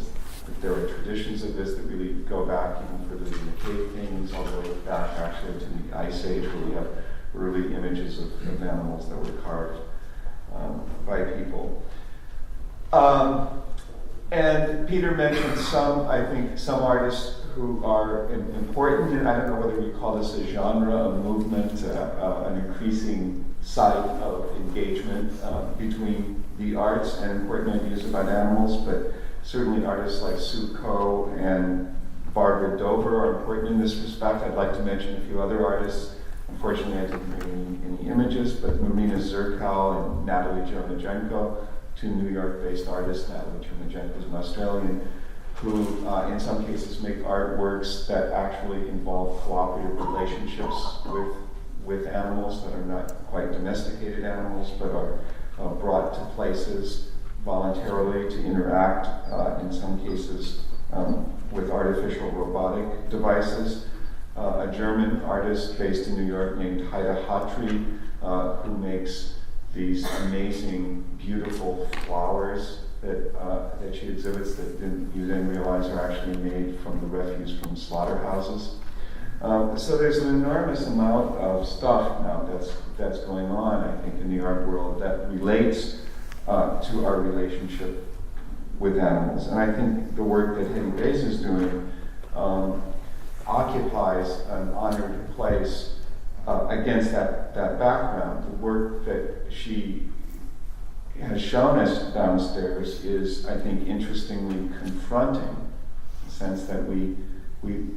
There are traditions of this that really go back even further than the cave paintings, all the way back actually to the Ice Age, where we have early images of animals that were carved by people. And Peter mentioned some artists who are important, and I don't know whether you call this a genre, a movement, an increasing site of engagement between the arts and important ideas about animals, but certainly artists like Sue Coe and Barbara Dover are important in this respect. I'd like to mention a few other artists. Unfortunately, I didn't bring any images, but Marina Zerkow and Natalie Jeremijenko, two New York-based artists. Natalie Jeremijenko is an Australian, who in some cases make artworks that actually involve cooperative relationships with animals that are not quite domesticated animals, but are brought to places voluntarily to interact, in some cases, with artificial robotic devices. A German artist based in New York named Haida Hatri, who makes these amazing, beautiful flowers that she exhibits that you then realize are actually made from the refuse from slaughterhouses. So there's an enormous amount of stuff now that's going on, I think, in the art world that relates to our relationship with animals. And I think the work that Hetty Baiz is doing occupies an honored place against that background. The work that she has shown us downstairs is, I think, interestingly confronting, in the sense that we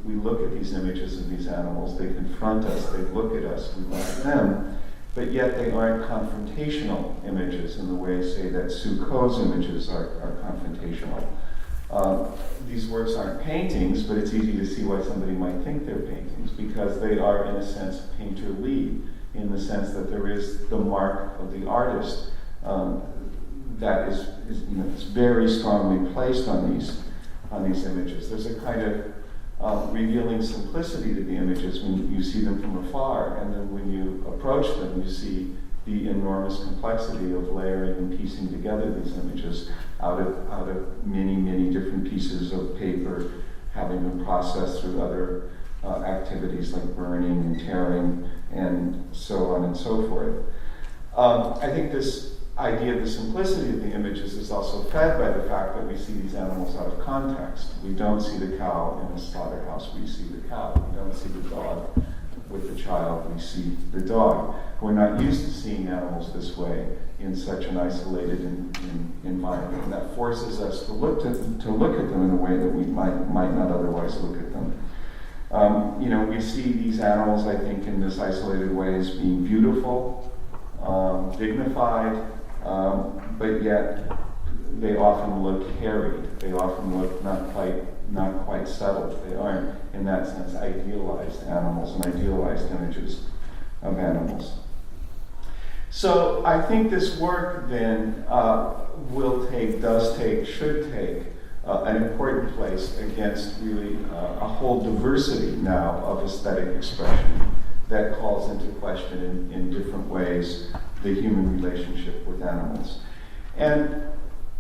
look at these images of these animals, they confront us, they look at us, we look at them, but yet they aren't confrontational images in the way, say, that Sue Coe's images are confrontational. These works aren't paintings, but it's easy to see why somebody might think they're paintings, because they are, in a sense, painterly, in the sense that there is the mark of the artist that is very strongly placed on these images. There's a kind of revealing simplicity to the images when you see them from afar, and then when you approach them, you see the enormous complexity of layering and piecing together these images out of many different pieces of paper, having been processed through other activities like burning and tearing and so on and so forth. I think this idea of the simplicity of the images is also fed by the fact that we see these animals out of context. We don't see the cow in a slaughterhouse, we see the cow. We don't see the dog with the child, we see the dog. We're not used to seeing animals this way in such an isolated environment, and that forces us to look at them in a way that we might not otherwise look at them. We see these animals, I think, in this isolated way as being beautiful, dignified, but yet they often look hairy. They often look not quite settled. They aren't, in that sense, idealized animals and idealized images of animals. So I think this work then should take an important place against really a whole diversity now of aesthetic expression that calls into question in different ways the human relationship with animals. And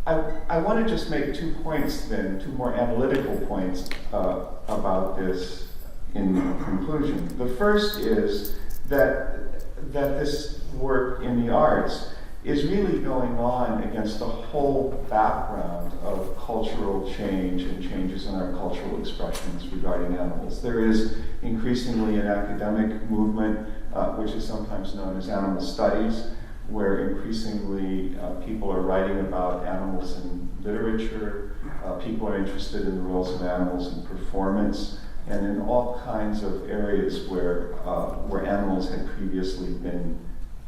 I want to just make 2 points then, 2 more analytical points about this in conclusion. The first is that this work in the arts is really going on against a whole background of cultural change and changes in our cultural expressions regarding animals. There is increasingly an academic movement which is sometimes known as animal studies, where increasingly people are writing about animals in literature. People are interested in the roles of animals in performance, and in all kinds of areas where animals had previously been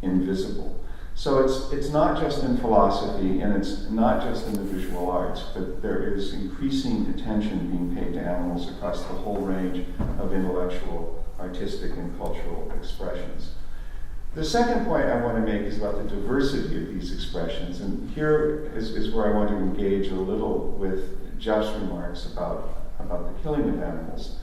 invisible. So it's not just in philosophy, and it's not just in the visual arts, but there is increasing attention being paid to animals across the whole range of intellectual, artistic, and cultural expressions. The second point I want to make is about the diversity of these expressions, and here is where I want to engage a little with Jeff's remarks about the killing of animals.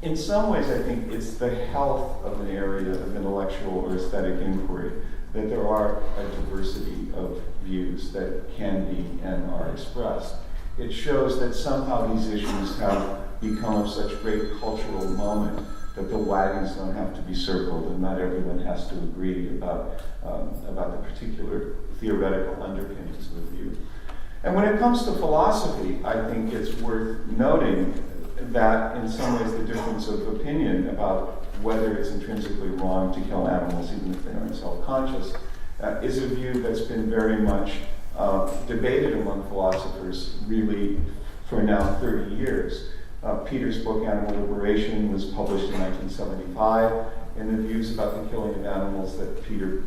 In some ways, I think it's the health of an area of intellectual or aesthetic inquiry that there are a diversity of views that can be and are expressed. It shows that somehow these issues have become of such great cultural moment that the wagons don't have to be circled and not everyone has to agree about the particular theoretical underpinnings of the view. And when it comes to philosophy, I think it's worth noting that in some ways the difference of opinion about whether it's intrinsically wrong to kill animals, even if they aren't self-conscious, is a view that's been very much debated among philosophers really for now 30 years. Peter's book, Animal Liberation, was published in 1975, and the views about the killing of animals that Peter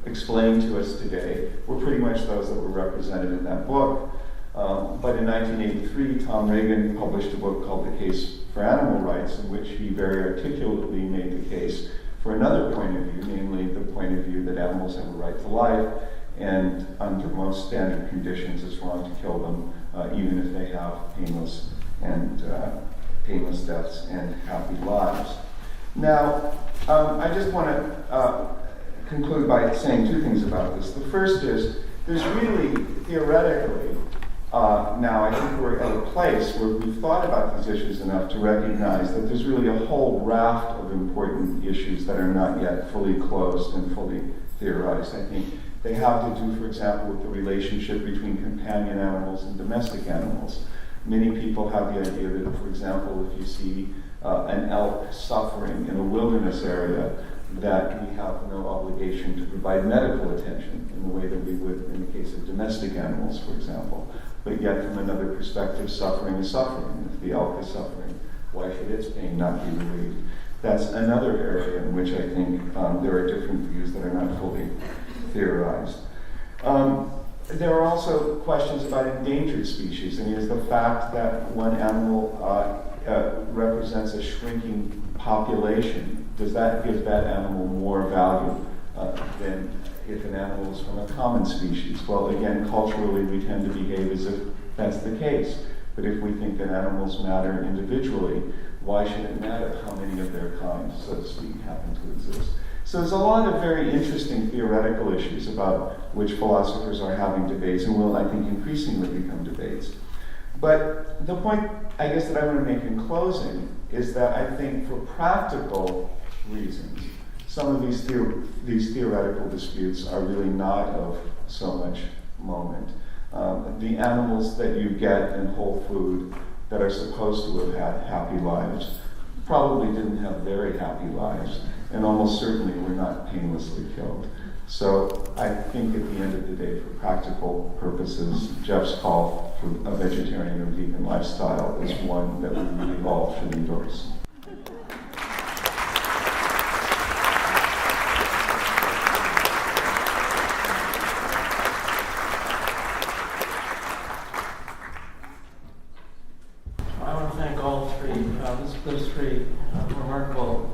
explained to us today were pretty much those that were represented in that book. But in 1983, Tom Reagan published a book called The Case for Animal Rights, in which he very articulately made the case for another point of view, namely the point of view that animals have a right to life, and under most standard conditions it's wrong to kill them, even if they have painless deaths and happy lives. Now, I just want to conclude by saying two things about this. The first is, there's really, theoretically, now I think we're at a place where we've thought about these issues enough to recognize that there's really a whole raft of important issues that are not yet fully closed and fully theorized. I think they have to do, for example, with the relationship between companion animals and domestic animals. Many people have the idea that, for example, if you see an elk suffering in a wilderness area, that we have no obligation to provide medical attention in the way that we would in the case of domestic animals, for example. But yet, from another perspective, suffering is suffering. If the elk is suffering, why should its pain not be relieved? That's another area in which I think there are different views that are not fully theorized. There are also questions about endangered species. I mean, is the fact that one animal represents a shrinking population, does that give that animal more value than if an animal is from a common species? Well, again, culturally we tend to behave as if that's the case. But if we think that animals matter individually, why should it matter how many of their kind, so to speak, happen to exist? So there's a lot of very interesting theoretical issues about which philosophers are having debates and will, I think, increasingly become debates. But the point, I guess, that I want to make in closing is that I think for practical reasons, some of these theoretical disputes are really not of so much moment. The animals that you get in whole food that are supposed to have had happy lives probably didn't have very happy lives, and almost certainly were not painlessly killed. So I think at the end of the day, for practical purposes, Jeff's call for a vegetarian or vegan lifestyle is one that we really all should endorse. I want to thank all three, those three remarkable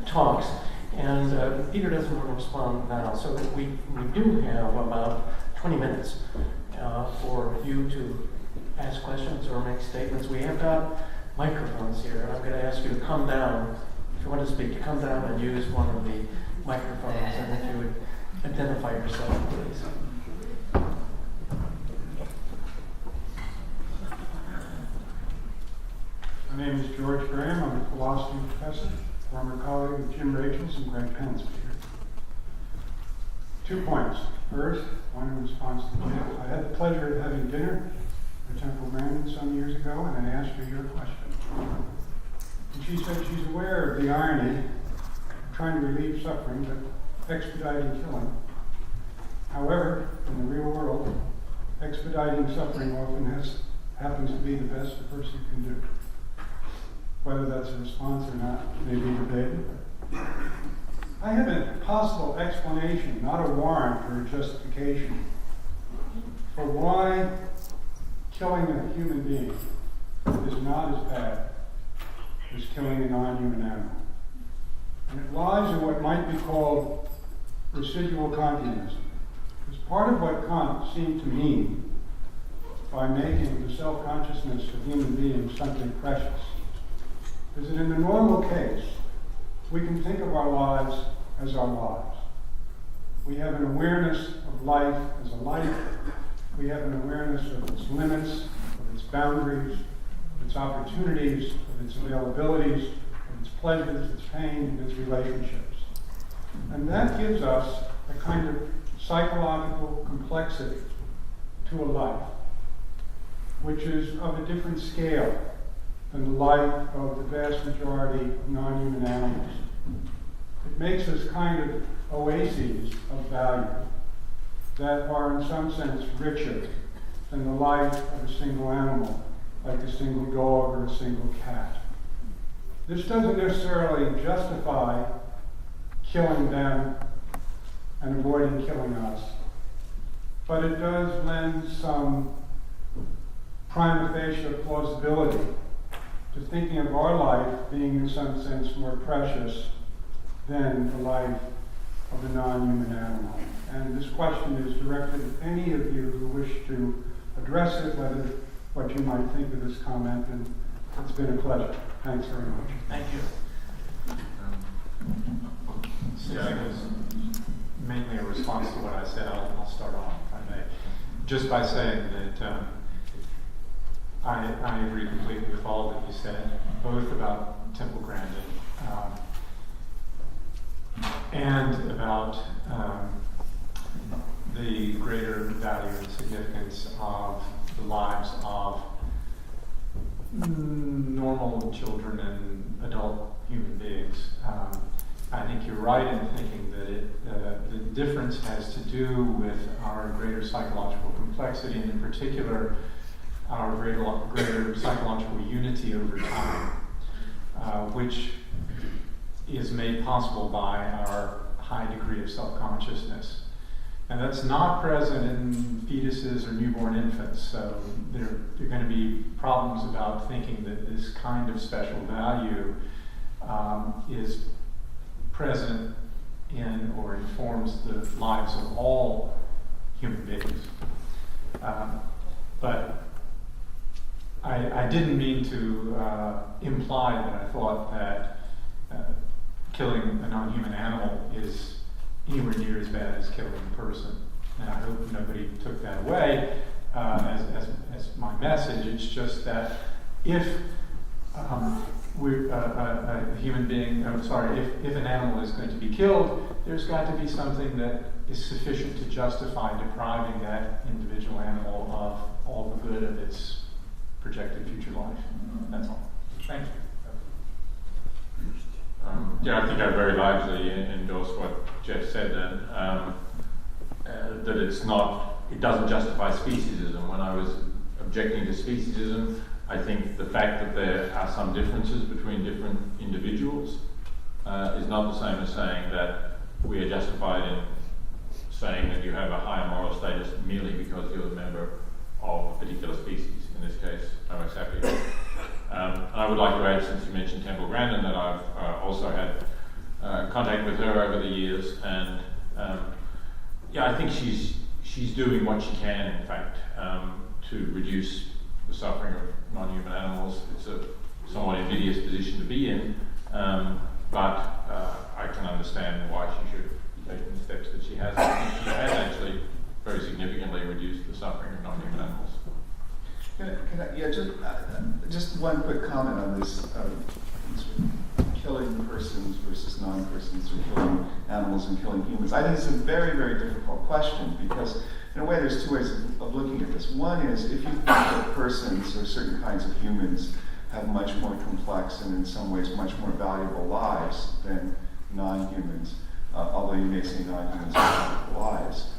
talks. And Peter doesn't want to respond now, so we do have about 20 minutes for you to ask questions or make statements. We have got microphones here, and I'm going to ask you to come down, if you want to speak, to come down and use one of the microphones, and if you would identify yourself, please. My name is George Graham. I'm a philosophy professor, former colleague of Jim Rachel's and Greg Penn's. 2 points. First, one in response to Jeff. I had the pleasure of having dinner at Temple Grandin some years ago, and I asked her your question. And she said she's aware of the irony trying to relieve suffering, but expediting killing. However, in the real world, expediting suffering often happens to be the best a person can do. Whether that's a response or not may be debated. I have a possible explanation, not a warrant or a justification, for why killing a human being is not as bad as killing a non-human animal. And it lies in what might be called residual Kantianism. Because part of what Kant seemed to mean by making the self-consciousness of human beings something precious is that in the normal case, we can think of our lives as our lives. We have an awareness of life as a life. We have an awareness of its limits, of its boundaries, of its opportunities, of its availabilities, of its pleasures, its pain, and its relationships. And that gives us a kind of psychological complexity to a life, which is of a different scale than the life of the vast majority of non-human animals. It makes us kind of oases of value that are in some sense richer than the life of a single animal, like a single dog or a single cat. This doesn't necessarily justify killing them and avoiding killing us, but it does lend some prima facie plausibility to thinking of our life being in some sense more precious than the life of a non-human animal. And this question is directed at any of you who wish to address it, whether what you might think of this comment, and it's been a pleasure. Thanks very much. Thank you. Since it was mainly a response to what I said, I'll start off, if I may, just by saying that I agree completely with all that you said, both about Temple Grandin and about the greater value and significance of the lives of normal children and adult human beings. I think you're right in thinking that the difference has to do with our greater psychological complexity, and in particular, our greater psychological unity over time, which is made possible by our high degree of self-consciousness. And that's not present in fetuses or newborn infants, so there are going to be problems about thinking that this kind of special value is present in or informs the lives of all human beings. But I didn't mean to imply that I thought that killing a non-human animal is anywhere near as bad as killing a person. And I hope nobody took that away as my message. It's just that if we're a human being, if an animal is going to be killed, there's got to be something that is sufficient to justify depriving that individual animal of all the good of its projected future life. That's all. Thank you. Yeah, I think I very largely endorse what Jeff said, and that it doesn't justify speciesism. When I was objecting to speciesism, I think the fact that there are some differences between different individuals is not the same as saying that we are justified in saying that you have a higher moral status merely because you're a member of a particular species, in this case, Homo sapiens. I would like to add, since you mentioned Temple Grandin, that I've also had contact with her over the years, and I think she's doing what she can, in fact, to reduce the suffering of non-human animals. It's a somewhat invidious position to be in, but I can understand why she should be taking the steps that she has. I think she has actually very significantly reduced the suffering of non-human animals. Just one quick comment on this, killing persons versus non-persons, or killing animals and killing humans. I think it's a very, very difficult question, because in a way there's two ways of looking at this. One is, if you think that persons or certain kinds of humans have much more complex and in some ways much more valuable lives than non-humans, although you may say non-humans have lives.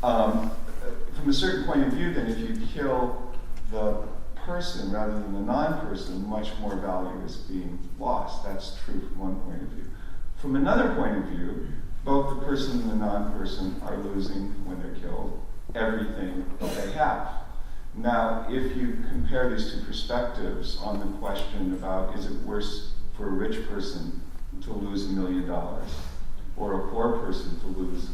From a certain point of view, then, if you kill the person rather than the non-person, much more value is being lost. That's true from one point of view. From another point of view, both the person and the non-person are losing, when they're killed, everything that they have. Now, if you compare these two perspectives on the question about, is it worse for a rich person to lose $1 million or a poor person to lose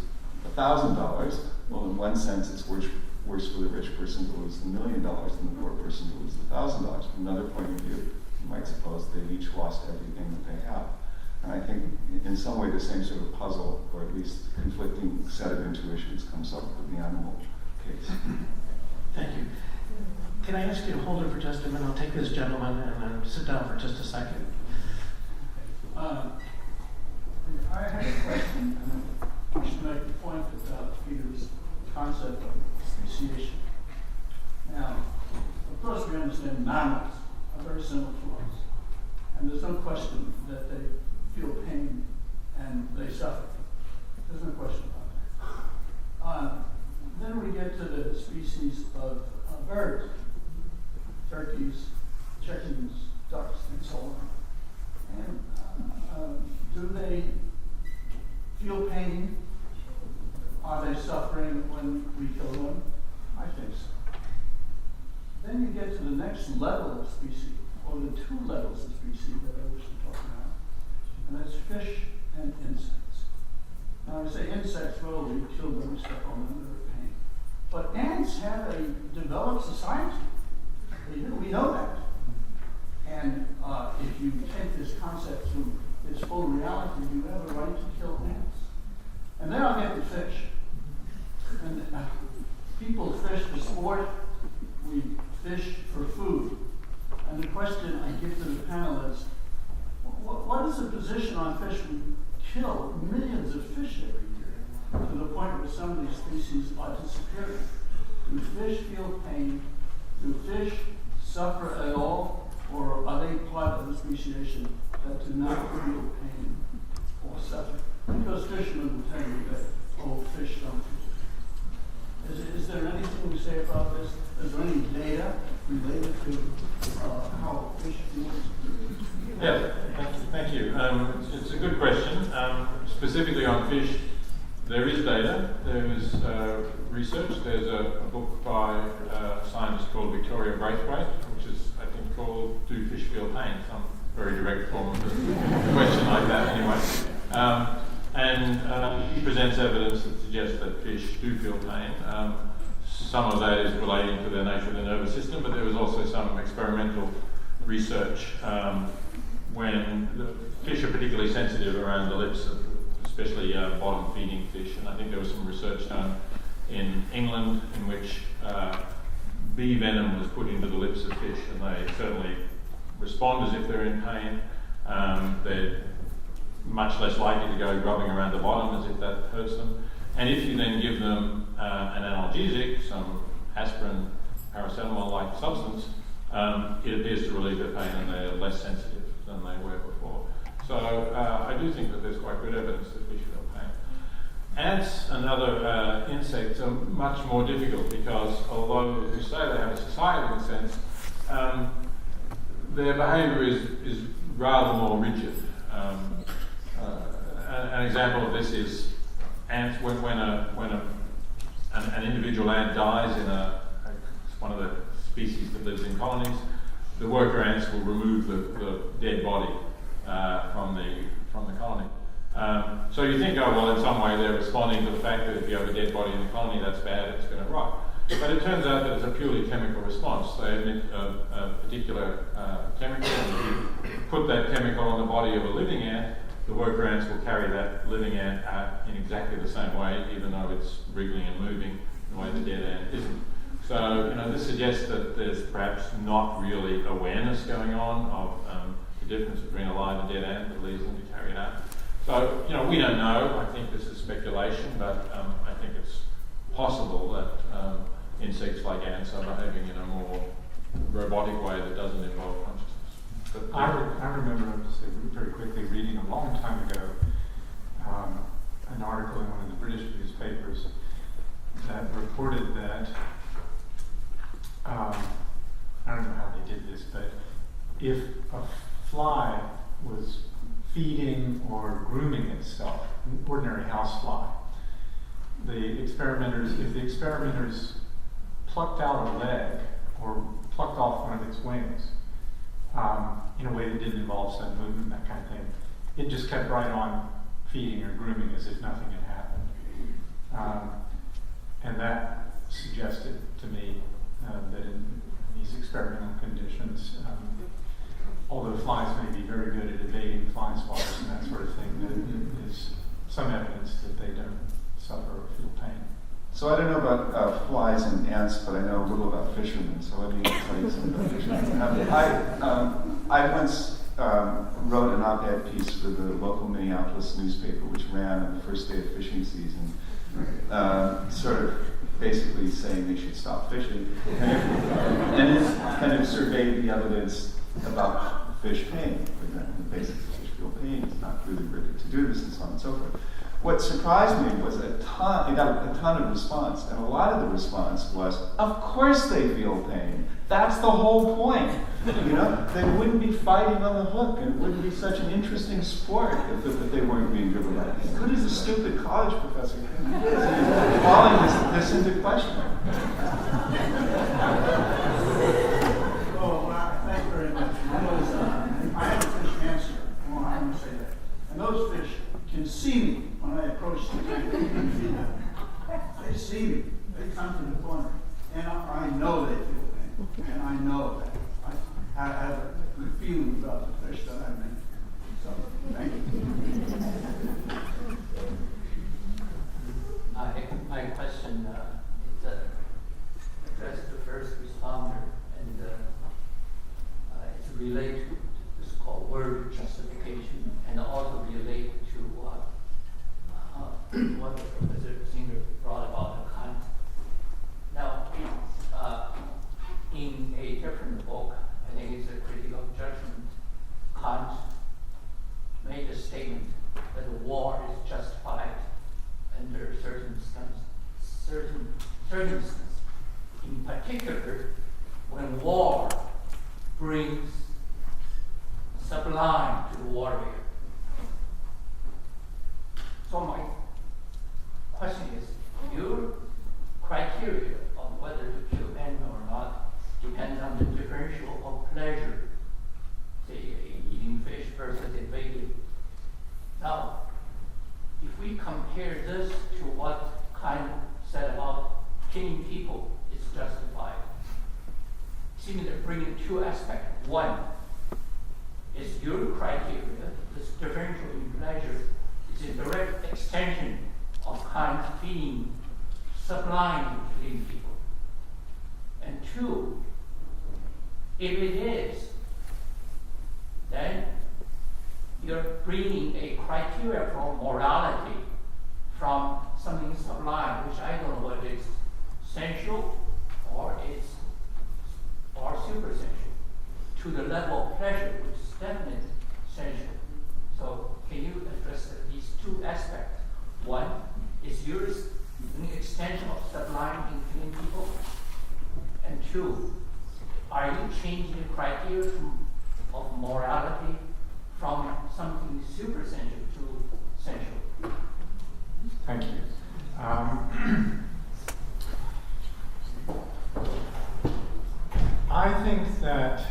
$1,000, well, in one sense, it's worse for the rich person to lose $1 million than the poor person to lose $1,000. From another point of view, you might suppose they've each lost everything that they have. And I think in some way the same sort of puzzle, or at least conflicting set of intuitions, comes up with the animal case. Thank you. Can I ask you to hold it for just a minute? I'll take this gentleman and then sit down for just a second. I had a question, and I should make a point about Peter's concept of speciation. Now, of course, we understand mammals are very similar to us, and there's no question that they feel pain and they suffer. There's no question about that. Then we get to the species of birds, turkeys, chickens, ducks, and so on. And do they feel pain? Are they suffering when we kill them? I think so. Then you get to the next level of species, or the two levels of species that I wish to talk about, and that's fish and insects. Now I say insects, well, we kill them, we step on them, they're pain. But ants have a developed society. They do, we know that. And if you take this concept to its full reality, you have a right to kill ants. And then I'll get to fish. And people fish for sport, we fish for food. And the question I give to the panel is, what is the position on fish? We kill millions of fish every year, to the point where some of these species are disappearing. Do fish feel pain? Do fish suffer at all? Or are they part of the speciation that do not feel pain or suffer? Because fishermen will tell you that, oh, fish don't feel pain. Is there anything we say about this? Is there any data related to how fish feels? Yeah, thank you. It's a good question. Specifically on fish, there is data. There is research. There's a book by a scientist called Victoria Braithwaite, which is, I think, called Do Fish Feel Pain? Some very direct form of a question like that anyway. And he presents evidence that suggests that fish do feel pain. Some of that is relating to the nature of the nervous system, but there was also some experimental research when the fish are particularly sensitive around the lips, especially bottom-feeding fish. And I think there was some research done in England in which bee venom was put into the lips of fish, and they certainly respond as if they're in pain. They're much less likely to go grubbing around the bottom as if that hurts them. And if you then give them an analgesic, some aspirin, paracetamol-like substance, it appears to relieve their pain, and they're less sensitive than they were before. So I do think that there's quite good evidence that fish feel pain. Ants and other insects are much more difficult because, although as you say they have a society in a sense, their behaviour is rather more rigid. An example of this is ants. When an individual ant dies in one of the species that lives in colonies, the worker ants will remove the dead body from the colony. So you think, oh well, in some way they're responding to the fact that if you have a dead body in the colony, that's bad, it's going to rot. But it turns out that it's a purely chemical response. They emit a particular chemical, and if you put that chemical on the body of a living ant, the worker ants will carry that living ant out in exactly the same way, even though it's wriggling and moving the way the dead ant isn't. So, this suggests that there's perhaps not really awareness going on of the difference between a live and dead ant that leads them to carry it out. So, we don't know. I think this is speculation, but I think it's possible that insects like ants are behaving in a more robotic way that doesn't involve consciousness. I remember, I'll just say very quickly, reading a long time ago an article in one of the British newspapers that reported that, I don't know how they did this, but if a fly was feeding or grooming itself, an ordinary house fly, if the experimenters plucked out a leg or plucked off one of its wings, in a way that didn't involve sudden movement, that kind of thing, it just kept right on feeding or grooming as if nothing had happened. And that suggested to me that in these experimental conditions, although flies may be very good at evading fly swatters and that sort of thing, that there's some evidence that they don't suffer or feel pain. So I don't know about flies and ants, but I know a little about fishermen, so let me tell you something about fishermen. I once wrote an op-ed piece for the local Minneapolis newspaper, which ran on the first day of fishing season, sort of basically saying they should stop fishing, and it kind of surveyed the evidence about fish pain. For example, the basics of fish feel pain. It's not really good to do this, and so on and so forth. What surprised me was it got a ton of response, and a lot of the response was, of course they feel pain. That's the whole point. You know, they wouldn't be fighting on the hook, and it wouldn't be such an interesting sport if they weren't being driven out. Who does a stupid college professor think he is? Calling this into question. Oh, thank you very much. I have a fish answer. Well, I'm going to say that. And those fish can see me when I approach the tank. They see me. They come to the corner. And I know they feel pain. And I know that. I have a good feeling about the fish that I make. So, thank you. My question is addressed to the first responder, and it's related to this called word justification, and also related to what Professor Singer brought about the Kant. Now, in a different book, I think it's a Critique of Judgment, Kant made a statement that war is justified under certain circumstances. In particular, when war brings sublime to the warrior. So my question is, your criteria of whether to kill animal or not depends on the differential of pleasure, say eating fish versus evading. Now, if we compare this to what Kant said about killing people is justified, it seems to bring in two aspects. One is your criteria, this differential in pleasure, is a direct extension of Kant's being sublime in killing people. And two, if it is, then you're bringing a criteria for morality from something sublime, which I don't know whether it's sensual or supersensual, to the level of pleasure, which is definitely sensual. So can you address these two aspects? One, is yours an extension of sublime in killing people? And two, are you changing the criteria of morality from something supersensual to sensual? Thank you. I think that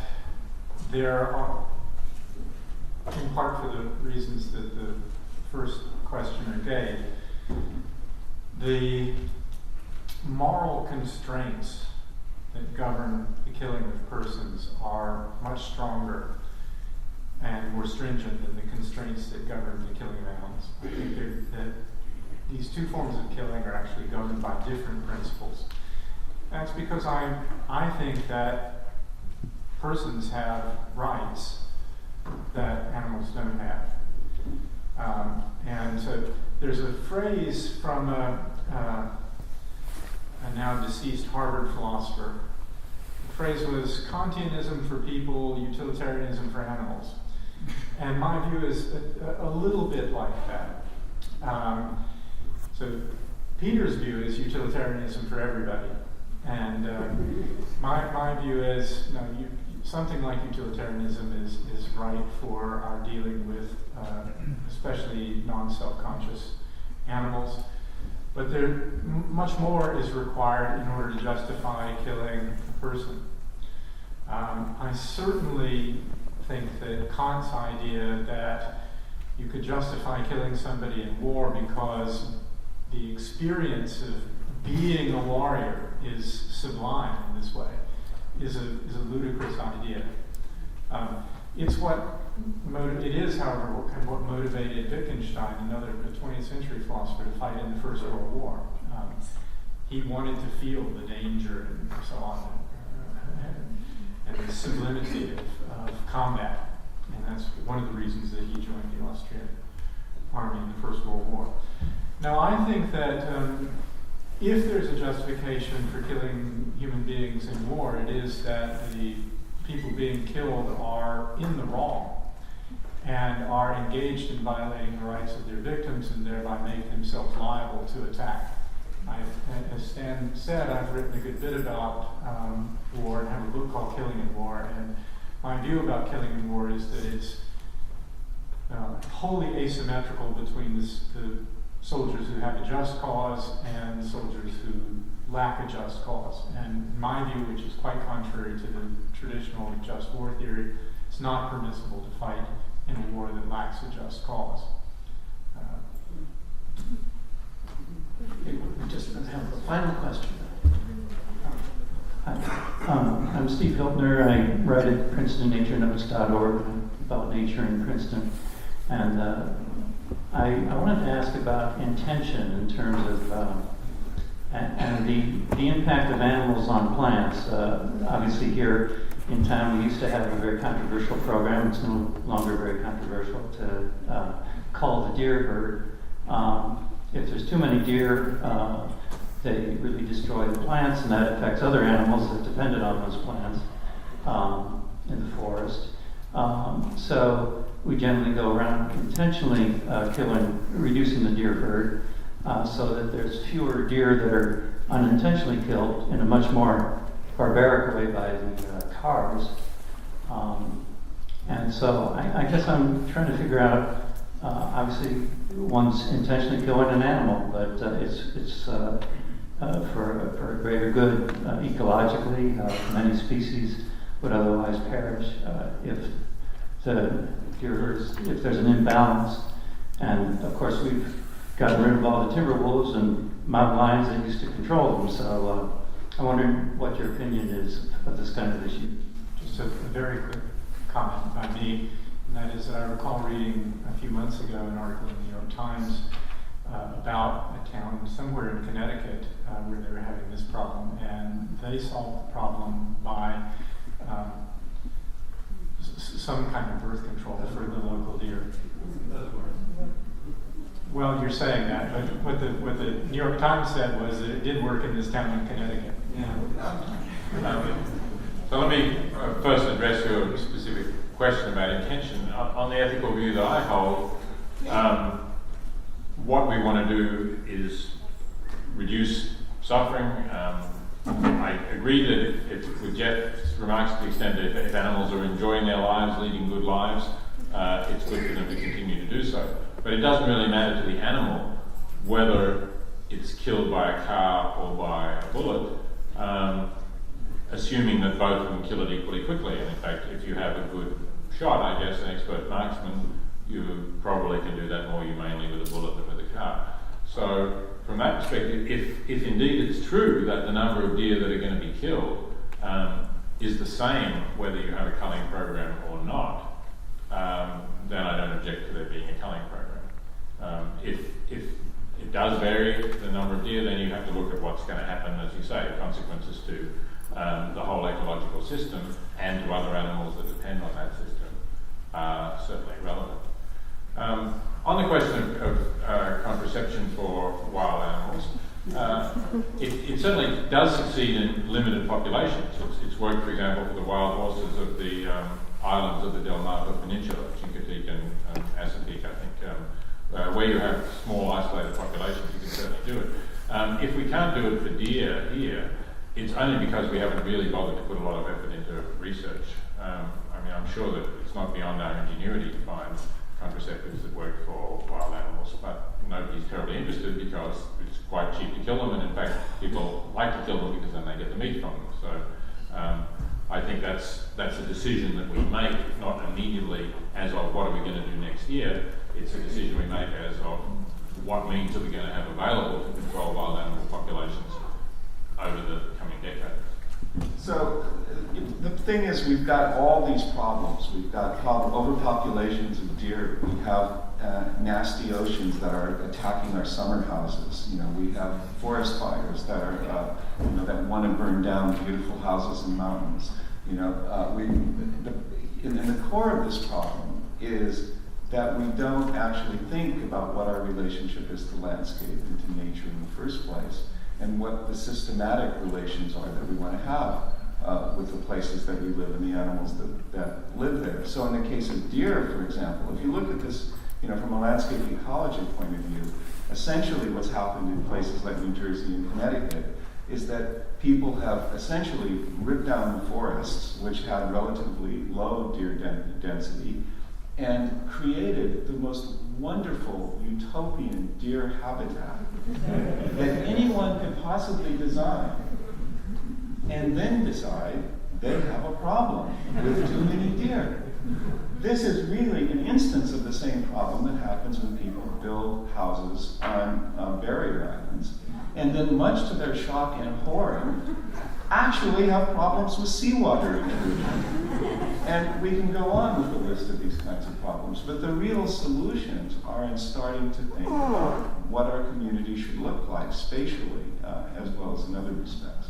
there are, in part for the reasons that the first questioner gave, the moral constraints that govern the killing of persons are much stronger and more stringent than the constraints that govern the killing of animals. I think that these two forms of killing are actually governed by different principles. That's because I think that persons have rights that animals don't have. And so there's a phrase from a now deceased Harvard philosopher. The phrase was Kantianism for people, utilitarianism for animals. And my view is a little bit like that. So Peter's view is utilitarianism for everybody. And my view is, something like utilitarianism is right for our dealing with especially non-self-conscious animals. But much more is required in order to justify killing a person. I certainly think that Kant's idea that you could justify killing somebody in war because the experience of being a warrior is sublime in this way is a ludicrous idea. It's it is, however, what motivated Wittgenstein, another 20th century philosopher, to fight in the First World War. He wanted to feel the danger and so on, and the sublimity of combat. And that's one of the reasons that he joined the Austrian army in the First World War. Now, I think that if there's a justification for killing human beings in war, it is that the people being killed are in the wrong and are engaged in violating the rights of their victims and thereby make themselves liable to attack. As Stan said, I've written a good bit about war and have a book called Killing in War, and my view about killing in war is that it's wholly asymmetrical between the soldiers who have a just cause and soldiers who lack a just cause. And my view, which is quite contrary to the traditional just war theory, it's not permissible to fight in a war that lacks a just cause. We're just going to have a final question. Hi, I'm Steve Hiltner. I write at PrincetonNatureNotes.org about nature in Princeton. And I wanted to ask about intention in terms of and the impact of animals on plants. Obviously here in town we used to have a very controversial program. It's no longer very controversial to cull the deer herd. If there's too many deer, they really destroy the plants, and that affects other animals that depended on those plants in the forest. So we generally go around intentionally reducing the deer herd so that there's fewer deer that are unintentionally killed in a much more barbaric way by the cars. And so I guess I'm trying to figure out, obviously one's intentionally killing an animal, but it's for a greater good ecologically. Many species would otherwise perish if the deer herds, if there's an imbalance. And of course we've gotten rid of all the timber wolves and mountain lions that used to control them. So I'm wondering what your opinion is of this kind of issue. Just a very quick comment by me, and that is that I recall reading a few months ago an article in the New York Times about a town somewhere in Connecticut where they were having this problem, and they solved the problem by some kind of birth control for the local deer. Well, you're saying that, but what the New York Times said was that it did work in this town in Connecticut. So let me first address your specific question about intention. On the ethical view that I hold, what we want to do is reduce suffering. I agree that with Jeff's remarks to the extent that if animals are enjoying their lives, leading good lives, it's good for them to continue to do so. But it doesn't really matter to the animal whether it's killed by a car or by a bullet, assuming that both of them kill it equally quickly. And in fact, if you have a good shot, I guess, an expert marksman, you probably can do that more humanely with a bullet than with a car. So from that perspective, if indeed it's true that the number of deer that are going to be killed is the same whether you have a culling program or not, then I don't object to there being a culling program. If it does vary the number of deer, then you have to look at what's going to happen, as you say, consequences to the whole ecological system and to other animals that depend on that system are certainly relevant. On the question of contraception for wild animals, it certainly does succeed in limited populations. It's worked, for example, for the wild horses of the islands of the Delmarva Peninsula, Chincoteague and Assateague, I think, where you have small isolated populations, you can certainly do it. If we can't do it for deer here, it's only because we haven't really bothered to put a lot of effort into research. I mean, I'm sure that it's not beyond our ingenuity to find contraceptives that work for wild animals, but nobody's terribly interested because it's quite cheap to kill them, and in fact, people like to kill them because then they get the meat from them. So I think that's a decision that we make, not immediately as of what are we going to do next year. It's a decision we make as of what means are we going to have available to control wild animal populations over the coming decade. So the thing is, we've got all these problems. We've got overpopulations of deer. We have nasty oceans that are attacking our summer houses. You know, we have forest fires that are, that want to burn down beautiful houses and mountains. You know, and the core of this problem is that we don't actually think about what our relationship is to landscape and to nature in the first place, and what the systematic relations are that we want to have with the places that we live and the animals that live there. So in the case of deer, for example, if you look at this, from a landscape ecology point of view, essentially what's happened in places like New Jersey and Connecticut is that people have essentially ripped down the forests, which had relatively low deer density, and created the most wonderful utopian deer habitat that anyone could possibly design, and then decide they have a problem with too many deer. This is really an instance of the same problem that happens when people build houses on barrier islands, and then much to their shock and horror, actually have problems with seawater intrusion. And we can go on with the list of these kinds of problems, but the real solutions are in starting to think about what our community should look like spatially, as well as in other respects.